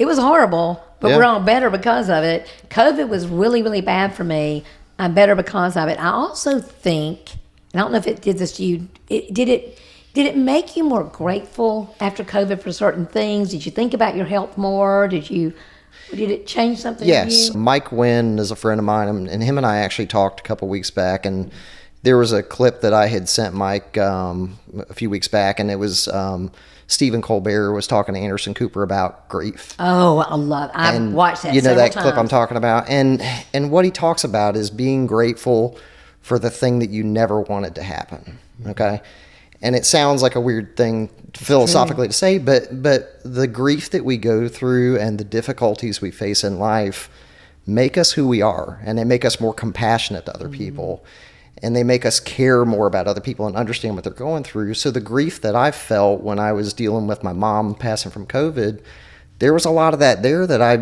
was horrible, but we're all better because of it. COVID was really, really bad for me. I'm better because of it. I also think, and I don't know if it did this to you, did it make you more grateful after COVID for certain things? Did you think about your health more? Did it change something? Yes. For you? Mike Wynn is a friend of mine, and him and I actually talked a couple weeks back, and there was a clip that I had sent Mike a few weeks back, and it was Stephen Colbert was talking to Anderson Cooper about grief. Oh, I've watched that. You know that times. clip I'm talking about, and what he talks about is being grateful for the thing that you never wanted to happen. Okay, and it sounds like a weird thing philosophically to say, but the grief that we go through and the difficulties we face in life make us who we are, and they make us more compassionate to other people. And they make us care more about other people and understand what they're going through. So the grief that I felt when I was dealing with my mom passing from COVID, there was a lot of that there that I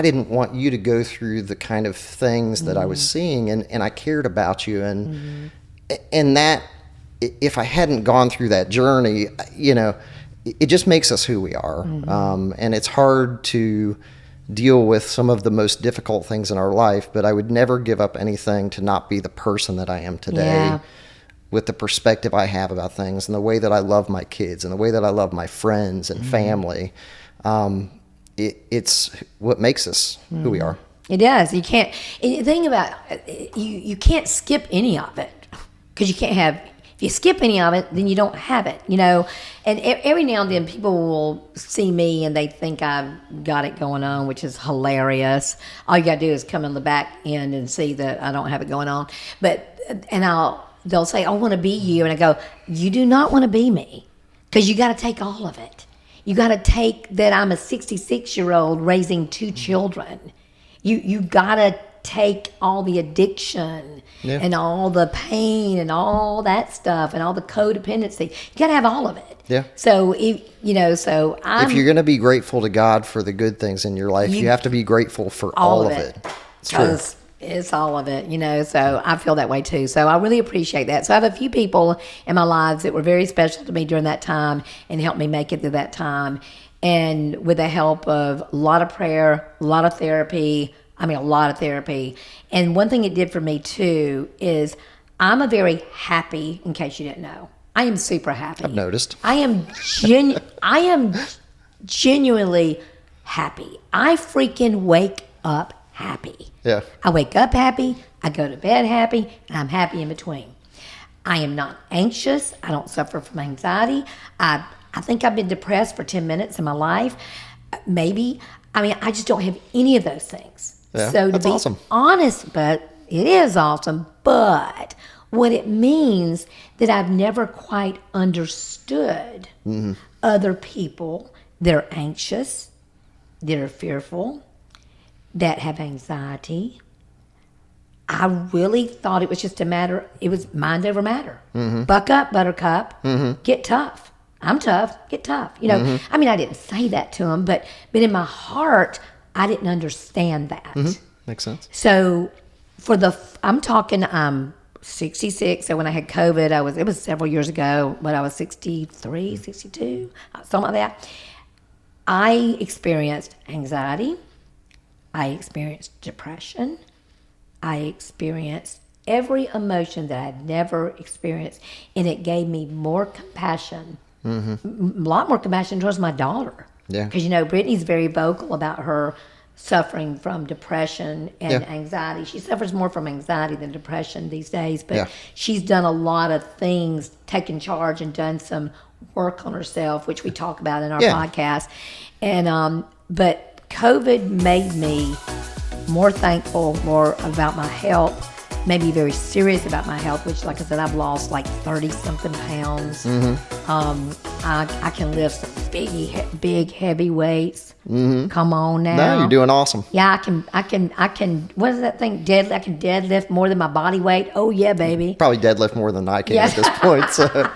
didn't want you to go through the kind of things that I was seeing, and I cared about you. And that, if I hadn't gone through that journey, it just makes us who we are. And it's hard to deal with some of the most difficult things in our life, but I would never give up anything to not be the person that I am today with the perspective I have about things and the way that I love my kids and the way that I love my friends and family. It's what makes us who we are. It does. You can't, the thing about you can't skip any of it, because you can't have, if you skip any of it, then you don't have it, And every now and then people will see me and they think I've got it going on, which is hilarious. All you got to do is come in the back end and see that I don't have it going on. They'll say, I want to be you. And I go, you do not want to be me, because you got to take all of it. You got to take that I'm a 66-year-old raising 2 children. You got to take all the addiction and all the pain and all that stuff and all the codependency. You got to have all of it. Yeah. So, if you're going to be grateful to God for the good things in your life, you have to be grateful for all of it. It's true. It's all of it, so I feel that way too. So I really appreciate that. So I have a few people in my lives that were very special to me during that time and helped me make it through that time. And with the help of a lot of prayer, a lot of therapy. And one thing it did for me too is I'm a very happy, in case you didn't know, I am super happy. I've noticed. I am genuinely happy. I freaking wake up happy. Yeah. I wake up happy, I go to bed happy, and I'm happy in between. I am not anxious. I don't suffer from anxiety. I think I've been depressed for 10 minutes in my life. Maybe. I just don't have any of those things. Yeah, so to that's be awesome. honest, but it is awesome. But what it means that I've never quite understood other people that are anxious, that are fearful, that have anxiety. I really thought it was just it was mind over matter. Buck up, buttercup, get tough. I'm tough, get tough. I didn't say that to him, but in my heart, I didn't understand that. Makes sense. So I'm talking 66. So when I had COVID, it was several years ago, but I was 63, 62, something like that. I experienced anxiety. I experienced depression. I experienced every emotion that I'd never experienced. And it gave me more compassion, a lot more compassion towards my daughter. Yeah. Because, Brittany's very vocal about her suffering from depression and anxiety. She suffers more from anxiety than depression these days, but she's done a lot of things, taken charge and done some work on herself, which we talk about in our podcast. And but COVID made me more thankful, more about my health, made me very serious about my health, which, like I said, I've lost like 30-something pounds. I can lift some big, heavy weights. Come on now. No, you're doing awesome. Yeah, I can. What is that thing? I can deadlift more than my body weight. Oh yeah, baby. Probably deadlift more than I can at this point. So.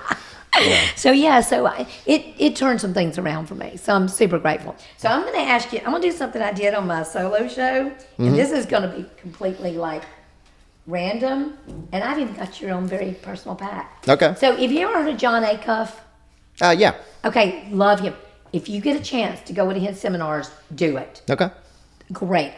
It turned some things around for me. So I'm super grateful. So I'm going to ask you, I'm going to do something I did on my solo show. And this is going to be completely like random. And I've even got your own very personal pack. Okay. So have you ever heard of John Acuff? Yeah. Okay, love him. If you get a chance to go to his seminars, do it. Okay. Great.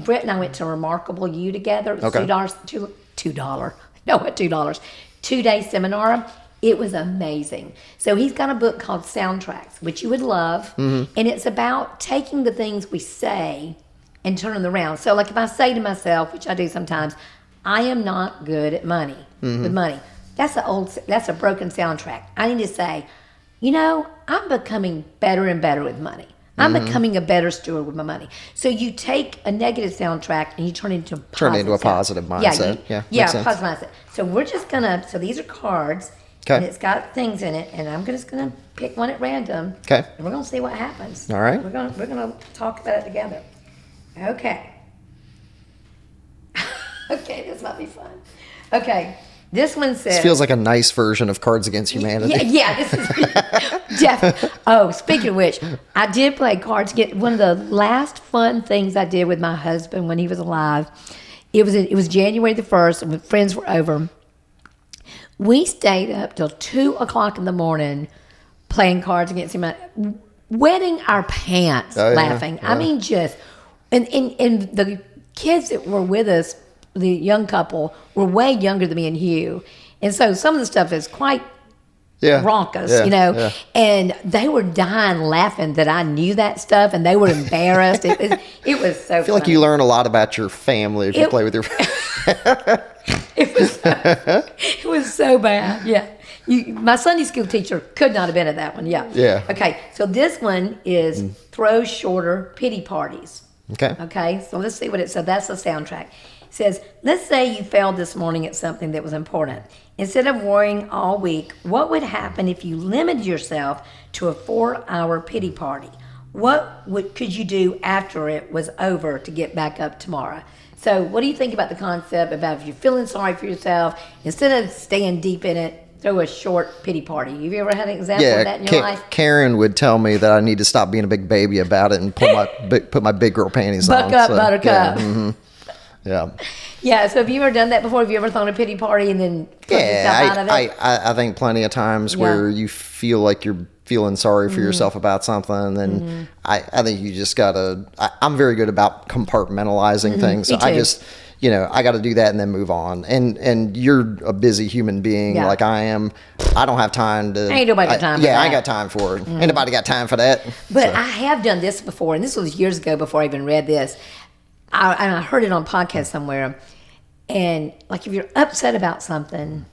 Britt and I went to Remarkable You together. It was okay. $2. No, what, $2? 2-day seminar. It was amazing. So he's got a book called Soundtracks, which you would love. And it's about taking the things we say and turning them around. So like if I say to myself, which I do sometimes, I am not good at money, with money. That's a broken soundtrack. I need to say, I'm becoming better and better with money. I'm becoming a better steward with my money. So you take a negative soundtrack and you turn it into a positive mindset. Yeah, positive mindset. So we're just so these are cards. Okay. And it's got things in it, and I'm just gonna pick one at random. Okay. And we're gonna see what happens. All right. We're gonna talk about it together. Okay. Okay, this might be fun. Okay. This one says... This feels like a nice version of Cards Against Humanity. Yeah, this is definitely... Oh, speaking of which, I did play Cards Against... One of the last fun things I did with my husband when he was alive, it was January the 1st, and when friends were over. We stayed up till 2 o'clock in the morning playing Cards Against Humanity, wetting our pants laughing. Yeah. I mean, just... And the kids that were with us, the young couple, were way younger than me and Hugh. And so some of the stuff is quite raucous, Yeah. And they were dying laughing that I knew that stuff, and they were embarrassed. It was so I feel like you learn a lot about your family if you play with your It was so bad, yeah. My Sunday school teacher could not have been at that one, yeah. Yeah. Okay, so this one is Throw Shorter Pity Parties. Okay, so let's see what it said. That's the soundtrack. It says, let's say you failed this morning at something that was important. Instead of worrying all week, what would happen if you limited yourself to a 4-hour pity party? What could you do after it was over to get back up tomorrow? So what do you think about the concept about if you're feeling sorry for yourself, instead of staying deep in it, throw a short pity party? Have you ever had an example of that in your life? Karen would tell me that I need to stop being a big baby about it and put my big girl panties on. Buck up, buttercup. Yeah. Yeah, so have you ever done that before? Have you ever thrown a pity party and then put yourself out of it? I think plenty of times where you feel like you're feeling sorry for yourself about something, and I think you just gotta... I'm very good about compartmentalizing things. So I just... I got to do that and then move on. And you're a busy human being like I am. I don't have time to... Ain't nobody got time for that. Yeah, I ain't got time for it. Ain't nobody got time for that. But I have done this before, and this was years ago before I even read this. I heard it on podcast somewhere. And like if you're upset about something,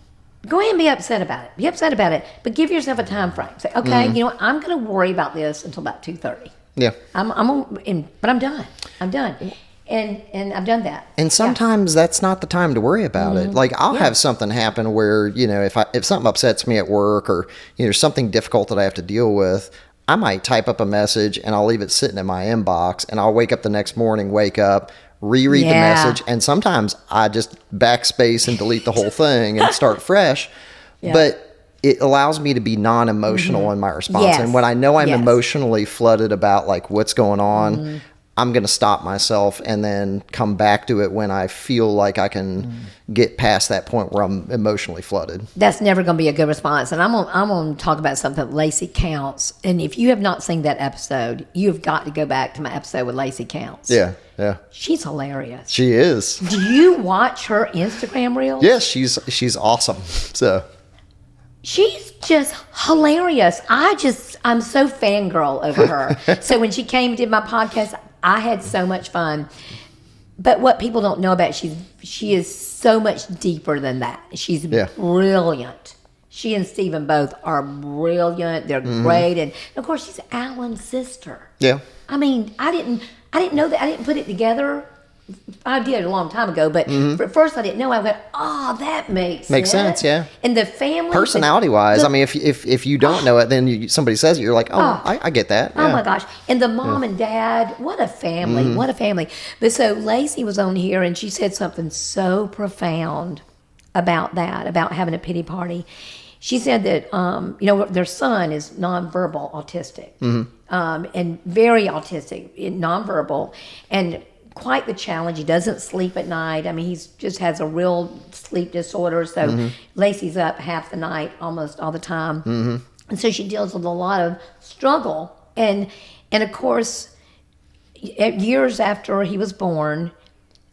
go ahead and be upset about it. Be upset about it, but give yourself a time frame. Say, okay, I'm going to worry about this until about 2:30. Yeah. But I'm done. I'm done. And I've done that. And sometimes that's not the time to worry about it. Like I'll have something happen where, if something upsets me at work or, there's something difficult that I have to deal with, I might type up a message and I'll leave it sitting in my inbox, and I'll wake up the next morning, reread the message. And sometimes I just backspace and delete the whole thing and start fresh. Yeah. But it allows me to be non-emotional in my response. Yes. And when I know I'm emotionally flooded about like what's going on, I'm going to stop myself and then come back to it when I feel like I can get past that point where I'm emotionally flooded. That's never going to be a good response. And I'm going to talk about something, Lacey Counts. And if you have not seen that episode, you've got to go back to my episode with Lacey Counts. Yeah, yeah. She's hilarious. She is. Do you watch her Instagram reels? Yes, she's awesome. So she's just hilarious. I'm so fangirl over her. So when she came and did my podcast, I had so much fun. But what people don't know about she is so much deeper than that. She's brilliant. She and Stephen both are brilliant. They're great. And of course, she's Alan's sister. Yeah. I mean, I didn't know that. I didn't put it together. I did a long time ago, but at first I didn't know. I went, oh, that makes sense. Yeah. And the family, personality-wise, I mean, if you don't know it, then somebody says it, you're like, I get that. Oh my gosh! And the mom and dad, what a family! What a family! But so Lacey was on here, and she said something so profound about that, about having a pity party. she said that, their son is nonverbal autistic, and very autistic, nonverbal, and quite the challenge. He doesn't sleep at night. I mean, he's just has a real sleep disorder. So Lacey's up half the night, almost all the time. And so she deals with a lot of struggle. And of course, years after he was born,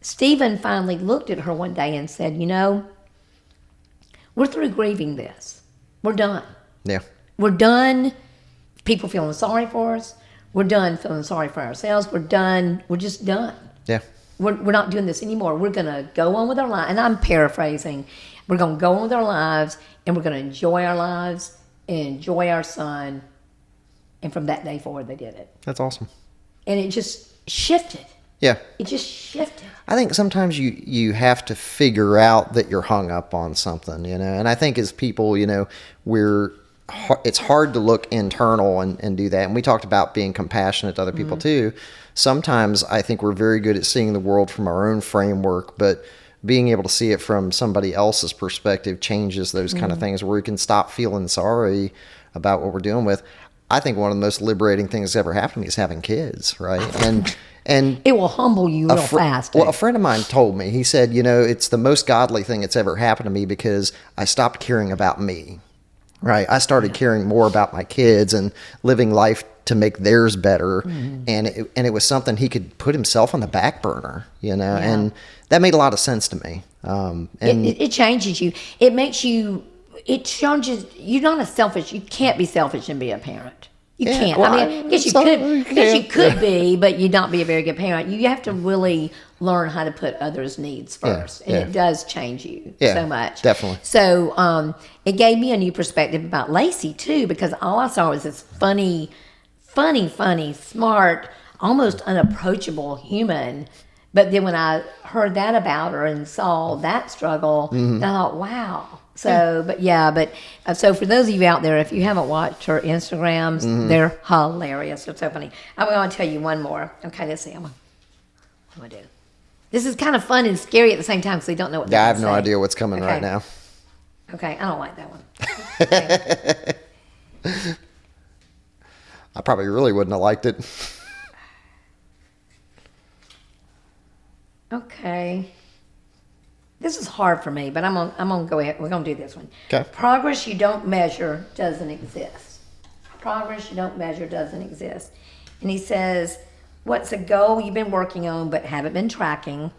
Stephen finally looked at her one day and said, we're through grieving this. We're done. Yeah. We're done people feeling sorry for us. We're done feeling sorry for ourselves. We're done. We're just done. Yeah. We're not doing this anymore. We're going to go on with our lives. And I'm paraphrasing. We're going to go on with our lives, and we're going to enjoy our lives and enjoy our son. And from that day forward, they did it. That's awesome. And it just shifted. Yeah. It just shifted. I think sometimes you have to figure out that you're hung up on something, and I think as people, it's hard to look internal and do that. And we talked about being compassionate to other people too. Sometimes I think we're very good at seeing the world from our own framework, but being able to see it from somebody else's perspective changes those kind of things where we can stop feeling sorry about what we're dealing with. I think one of the most liberating things that's ever happened to me is having kids, right? And it will humble you real fast. Well, a friend of mine told me, he said, it's the most godly thing that's ever happened to me because I stopped caring about me, right? I started caring more about my kids and living life to make theirs better. And it was something he could put himself on the back burner, and that made a lot of sense to me. And it changes you. It makes you, it changes, you're not you can't be selfish and be a parent. You can't. Well, I guess you could be, but you'd not be a very good parent. You have to really learn how to put others' needs first. And it does change you so much. Definitely. So it gave me a new perspective about Lacey, too, because all I saw was this funny, smart, almost unapproachable human. But then when I heard that about her and saw that struggle, I thought, wow. So, so for those of you out there, if you haven't watched her Instagrams, they're hilarious. They're so funny. I'm going to tell you one more. Okay, let's see. What am I going to do? This is kind of fun and scary at the same time because they don't know what they're I have no idea what's coming right now. Okay, I don't like that one. Okay. I probably really wouldn't have liked it. Okay. This is hard for me, but I'm gonna go ahead. We're gonna do this one. Okay. Progress you don't measure doesn't exist. Progress you don't measure doesn't exist. And he says, what's a goal you've been working on but haven't been tracking?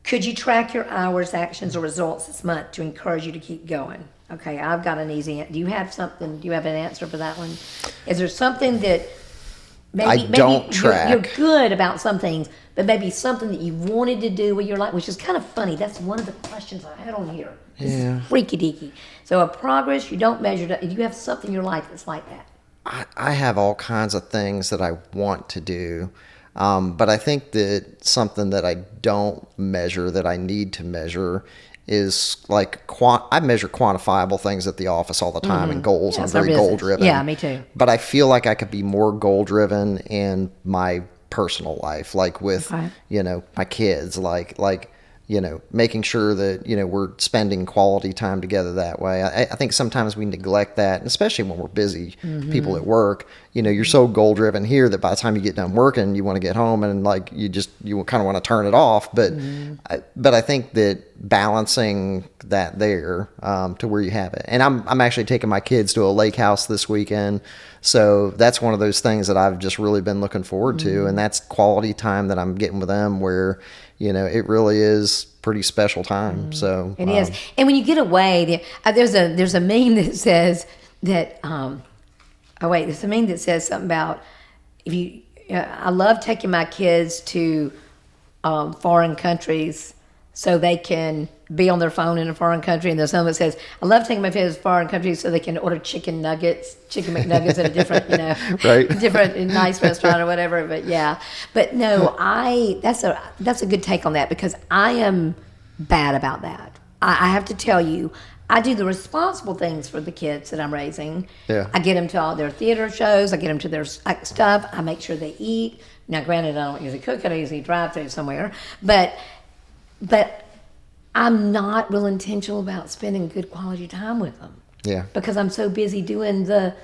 Could you track your hours, actions, or results this month to encourage you to keep going? Okay, I've got an easy answer. Do you have an answer for that one? Is there something that maybe track. You're good about some things, but maybe something that you wanted to do with your life, which is kind of funny. That's one of the questions I had on here. This is freaky deaky. So a progress you don't measure, you have something in your life that's like that. I have all kinds of things that I want to do, but I think that something that I don't measure that I need to measure is like I measure quantifiable things at the office all the time and goals. I'm very goal driven. Yeah, me too. But I feel like I could be more goal driven in my personal life, like with my kids, like making sure that we're spending quality time together that way. I think sometimes we neglect that, especially when we're busy people at work. You're so goal driven here that by the time you get done working, you want to get home and you kind of want to turn it off. But I think that balancing that there to where you have it. And I'm actually taking my kids to a lake house this weekend. So that's one of those things that I've just really been looking forward to. And that's quality time that I'm getting with them where, it really is pretty special time. So it is. And when you get away, there's a meme that says that, there's a meme that says something about I love taking my kids to foreign countries so they can be on their phone in a foreign country. And there's something that says, I love taking my kids to foreign countries so they can order chicken McNuggets at a different, different nice restaurant or whatever. But no, that's a good take on that because I am bad about that. I have to tell you, I do the responsible things for the kids that I'm raising. Yeah. I get them to all their theater shows. I get them to their stuff. I make sure they eat. Now, granted, I don't usually cook it. I usually drive through somewhere. But I'm not real intentional about spending good quality time with them. Yeah. Because I'm so busy doing the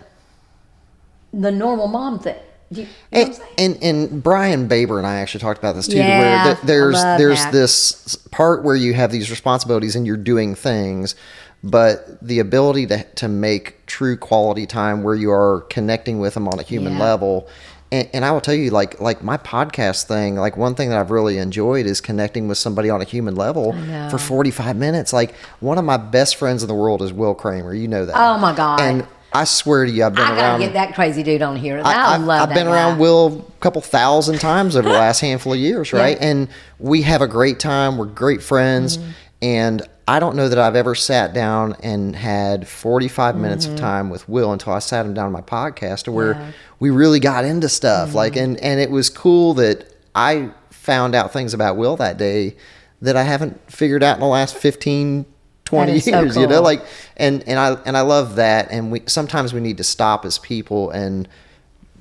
normal mom thing. You know what I'm saying? And Brian Baber and I actually talked about this too. Yeah, where there's that. this part where you have these responsibilities and you're doing things, but the ability to make true quality time where you are connecting with them on a human level. And I will tell you, like my podcast thing, like one thing that I've really enjoyed is connecting with somebody on a human level for 45 minutes. Like one of my best friends in the world is Will Kramer. You know that. Oh my God. And I swear to you, I've been around. I gotta get that crazy dude on here. I've been around Will a couple thousand times over the last handful of years, right? Yeah. And we have a great time. We're great friends. And I don't know that I've ever sat down and had 45 minutes of time with Will until I sat him down on my podcast to where we really got into stuff. Like, and it was cool that I found out things about Will that day that I haven't figured out in the last 15, 20 years, so cool. You know, like, and I love that. And sometimes we need to stop as people and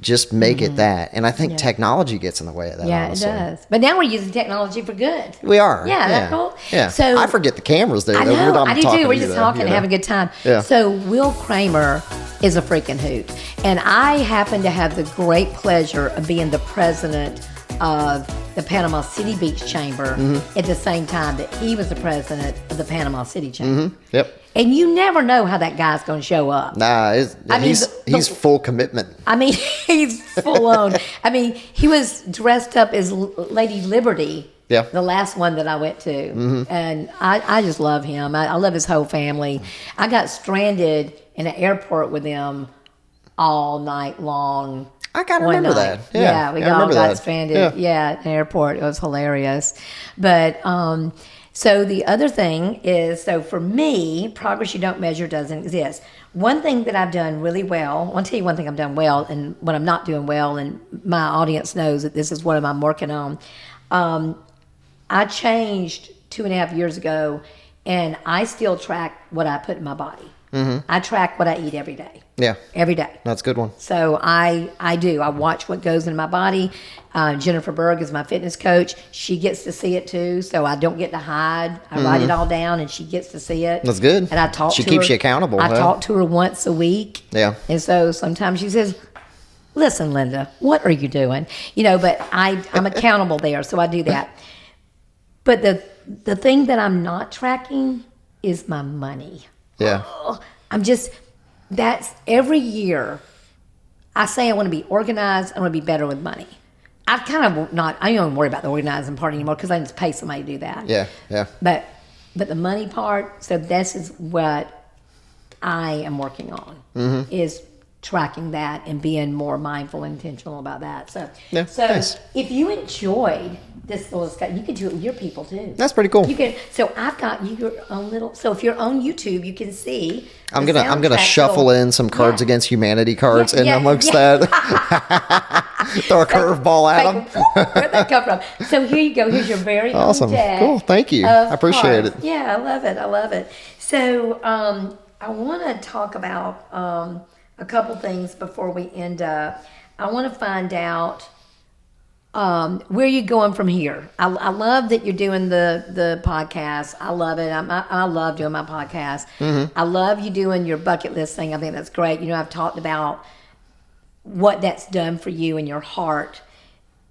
just make it that. And I think technology gets in the way of that. Yeah, honestly. It does. But now we're using technology for good. We are. Yeah, that's cool. Yeah. So I forget the camera's there. I know, I do too. We're just talking and having a good time. Yeah. So Will Kramer is a freaking hoot. And I happen to have the great pleasure of being the president of the Panama City Beach Chamber at the same time that he was the president of the Panama City Chamber. Yep. And you never know how that guy's going to show up. Nah, he's full commitment. I mean, he's full on. I mean, he was dressed up as Lady Liberty. Yeah. The last one that I went to. And I just love him. I love his whole family. I got stranded in an airport with them all night long. I kind of remember that. Yeah, we all got stranded. Yeah, at an airport. It was hilarious. But so the other thing is, so for me, progress you don't measure doesn't exist. One thing that I've done really well, I'll tell you one thing I've done well, and when I'm not doing well, and my audience knows that this is what I'm working on. I changed 2.5 years ago, and I still track what I put in my body. I track what I eat every day. Yeah. Every day. That's a good one. So I do. I watch what goes in my body. Jennifer Berg is my fitness coach. She gets to see it too, so I don't get to hide. I write it all down, and she gets to see it. That's good. And I talk to her. She keeps you accountable. I talk to her once a week. Yeah. And so sometimes she says, listen, Linda, what are you doing? You know, but I'm accountable there, so I do that. But the thing that I'm not tracking is my money. Yeah. That's every year I say I want to be organized, I want to be better with money. I don't worry about the organizing part anymore because I just pay somebody to do that. Yeah, yeah. But the money part, so this is what I am working on, is tracking that and being more mindful and intentional about that. So nice. If you enjoyed this little stuff, you can do it with your people too. That's pretty cool. You can. So I've got your own little. So if you're on YouTube, you can see. I'm gonna shuffle in some Cards Against Humanity cards in amongst that. Throw a curveball at them. Where'd that come from? So here you go. Here's your very awesome. Own deck. Cool. Thank you. I appreciate cards. it. Yeah, I love it. So I want to talk about a couple things before we end up. I want to find out where you're going from here. I love that you're doing the podcast. I love it. I love doing my podcast. I love you doing your bucket list thing. I think that's great. You know, I've talked about what that's done for you in your heart,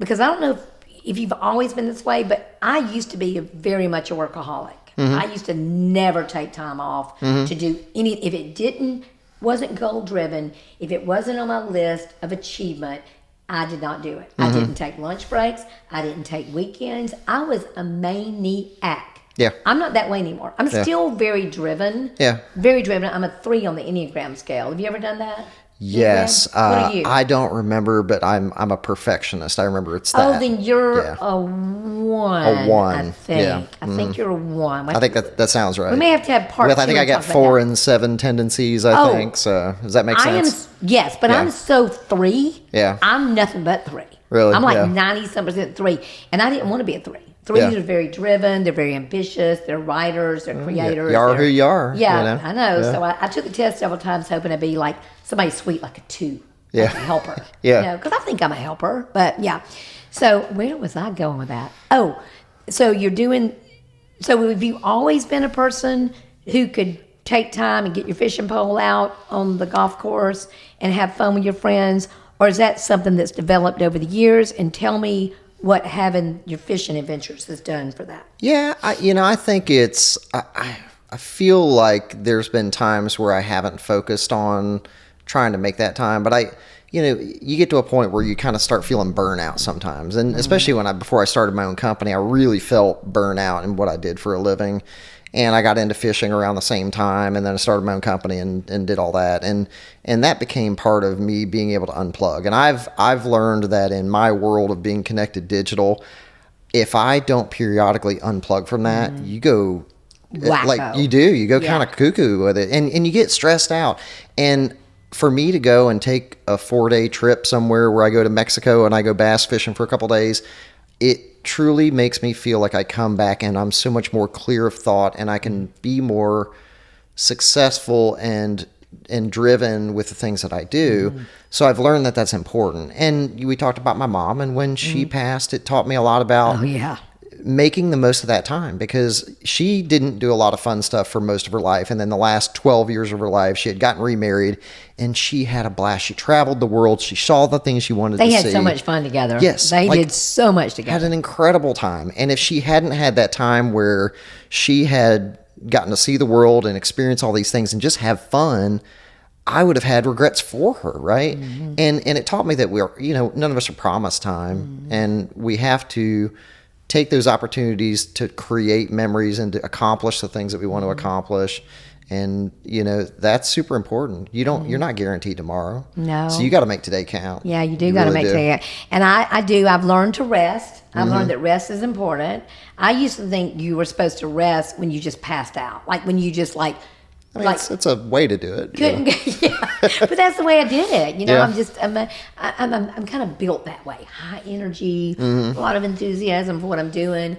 because I don't know if you've always been this way, but I used to be very much a workaholic. I used to never take time off to do any, if it wasn't goal driven, if it wasn't on my list of achievement, I did not do it. I didn't take lunch breaks. I didn't take weekends. I was a maniac. Yeah. I'm not that way anymore. I'm still very driven. Yeah. Very driven. I'm a 3 on the Enneagram scale. Have you ever done that? Yes. What are you? I don't remember, but I'm a perfectionist. I remember it's that. Oh, then you're a 1. A 1. I think. Yeah. I think you're a 1. I think that sounds right. We may have to have part 2. I think I got 4 and 7 tendencies, I think. So does that make sense? Yes, but I'm so 3. Yeah. I'm nothing but 3. Really? I'm like 90-some% 3. And I didn't want to be a 3. 3s are very driven. They're very ambitious. They're writers. They're creators. You are who you are. Yeah, you know? I know. Yeah. So I took the test several times hoping to be like somebody sweet, like a 2. Yeah. Like a helper. Yeah. You know, because I think I'm a helper. But yeah. So where was I going with that? Oh, so you're doing So have you always been a person who could take time and get your fishing pole out on the golf course and have fun with your friends? Or is that something that's developed over the years? And tell me what having your fishing adventures has done for that. Yeah, I think it's, I feel like there's been times where I haven't focused on trying to make that time, but you get to a point where you kind of start feeling burnout sometimes. And especially before I started my own company, I really felt burnout in what I did for a living. And I got into fishing around the same time, and then I started my own company and did all that. And that became part of me being able to unplug. And I've learned that in my world of being connected digital, if I don't periodically unplug from that, you go wacko. Like you go kind of cuckoo with it, and you get stressed out. And for me to go and take a 4-day trip somewhere where I go to Mexico and I go bass fishing for a couple days, it truly makes me feel like I come back and I'm so much more clear of thought, and I can be more successful and driven with the things that I do. So I've learned that that's important. And we talked about my mom, and when she passed, it taught me a lot about making the most of that time, because she didn't do a lot of fun stuff for most of her life. And then the last 12 years of her life, she had gotten remarried, and she had a blast. She traveled the world. She saw the things she wanted to see. They had so much fun together. Yes. They did so much together. Had an incredible time. And if she hadn't had that time where she had gotten to see the world and experience all these things and just have fun, I would have had regrets for her, right? And it taught me that none of us are promised time, and we have to take those opportunities to create memories and to accomplish the things that we want to accomplish. And that's super important. You're not guaranteed tomorrow. No. So you got to make today count. Yeah, you do got to make today count. And I do. I've learned to rest. I've learned that rest is important. I used to think you were supposed to rest when you just passed out, like when you just it's a way to do it. Couldn't but that's the way I did it. I'm kind of built that way. High energy, a lot of enthusiasm for what I'm doing.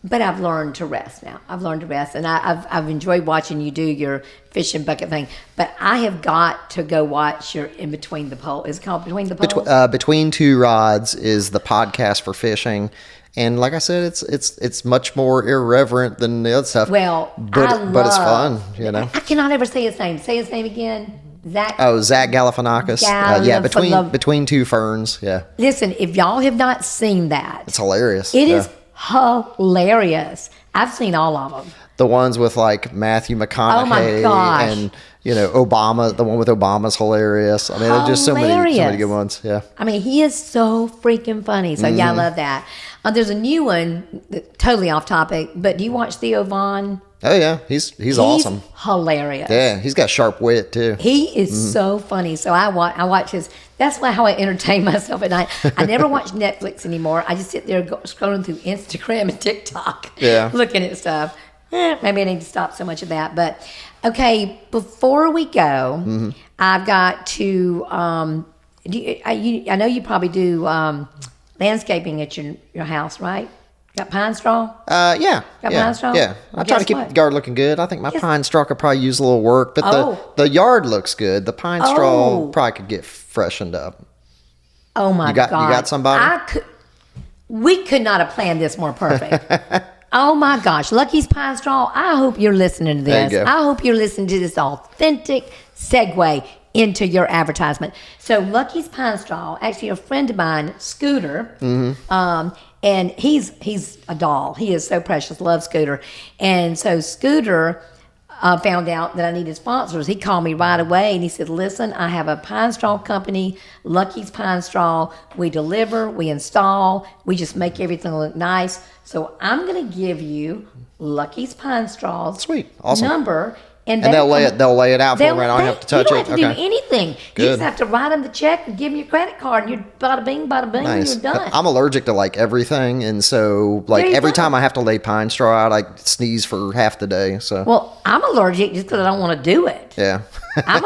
But I've learned to rest now. I've learned to rest, and I've enjoyed watching you do your fishing bucket thing. But I have got to go watch your In Between the Pole. Is it called Between the Poles? Between Two Rods is the podcast for fishing. And like I said, it's much more irreverent than the other stuff. Well, but it's fun, I cannot ever say his name. Say his name again. Zach. Oh, Zach Galifianakis. Between Two Ferns. Yeah. Listen, if y'all have not seen that, it's hilarious. It is hilarious. I've seen all of them. The ones with like Matthew McConaughey. Oh my gosh. And Obama. The one with Obama's hilarious. I mean, there's just so many good ones. Yeah. I mean, he is so freaking funny. So yeah, I love that. There's a new one, totally off topic, but do you watch Theo Von? Oh yeah, he's awesome. Hilarious. Yeah, he's got sharp wit too. He is so funny. So I watch his. That's how I entertain myself at night. I never watch Netflix anymore. I just sit there scrolling through Instagram and TikTok, looking at stuff. Maybe I need to stop so much of that. But okay, before we go, I've got to. I know you probably do landscaping at your house, right? Got pine straw? Yeah. Pine straw? Yeah. I try to keep the yard looking good. I think my pine straw could probably use a little work, but the yard looks good. The pine straw probably could get freshened up. Oh my God. You got somebody? We could not have planned this more perfect. Oh my gosh. Lucky's Pine Straw, I hope you're listening to this. I hope you're listening to this authentic segue into your advertisement. So Lucky's Pine Straw, actually a friend of mine, Scooter, and he's a doll. He is so precious. Love Scooter. And so Scooter found out that I needed sponsors. He called me right away and he said, listen, I have a pine straw company, Lucky's Pine Straw. We deliver, we install, we just make everything look nice. So I'm going to give you Lucky's Pine Straw's Sweet. Awesome. number. And they'll lay it out for me. I don't have to touch it. You don't have to do anything. Good. You just have to write them the check and give them your credit card, and you're bada bing, nice. You're done. I'm allergic to like everything, and so like every time I have to lay pine straw out, I sneeze for half the day. So I'm allergic just because I don't want to do it. Yeah. I'm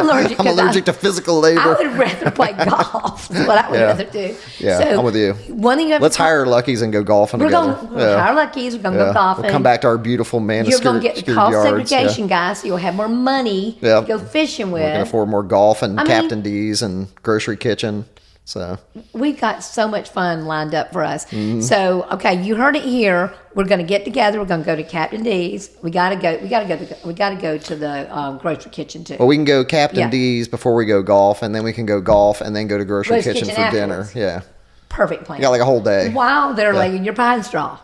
allergic. I'm allergic to physical labor. I would rather play golf. That's what I would rather do. Yeah, so, I'm with you. Let's hire Lucky's and go golfing together. We'll hire Lucky's. We're going to go golfing. We'll come back to our beautiful You're going to get the cost segregation, guys, so you'll have more money to go fishing with. We can afford more golf and Captain D's and grocery kitchen. So we've got so much fun lined up for us. So, okay, you heard it here. We're going to get together. We're going to go to Captain D's. We got to go to the grocery kitchen too. Well, we can go Captain D's before we go golf, and then we can go golf, and then go to grocery kitchen for afterwards. dinner. Yeah. Perfect plan. You got like a whole day. While they're laying your pine straw.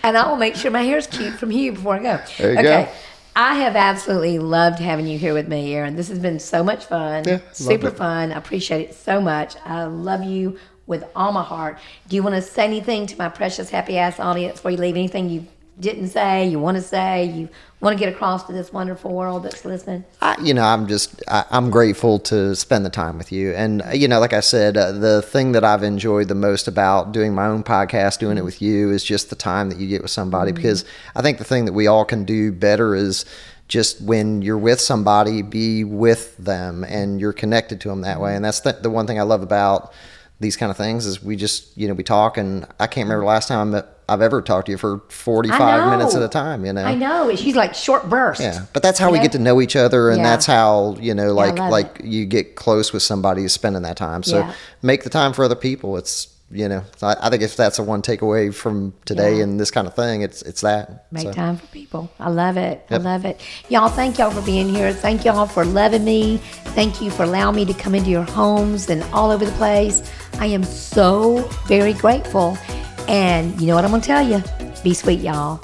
And I will make sure my hair's cute from here before I go. There you go. I have absolutely loved having you here with me, Aaron. This has been so much fun. Yeah, super fun. I appreciate it so much. I love you with all my heart. Do you want to say anything to my precious happy ass audience before you leave? Anything you didn't say, you want to say, you want to get across to this wonderful world that's listening? I'm grateful to spend the time with you. And, like I said, the thing that I've enjoyed the most about doing my own podcast, doing it with you, is just the time that you get with somebody. Because I think the thing that we all can do better is just when you're with somebody, be with them and you're connected to them that way. And that's the one thing I love about these kind of things is we just, we talk, and I can't remember the last time that I've ever talked to you for 45 minutes at a time, I know. It's usually like short bursts. Yeah. But that's how we get to know each other, and that's how, like you get close with somebody spending that time. So make the time for other people. It's, I think if that's the one takeaway from today and this kind of thing, it's that. Make time for people. I love it. Yep. I love it. Y'all, thank y'all for being here. Thank y'all for loving me. Thank you for allowing me to come into your homes and all over the place. I am so very grateful. And you know what I'm going to tell you? Be sweet, y'all.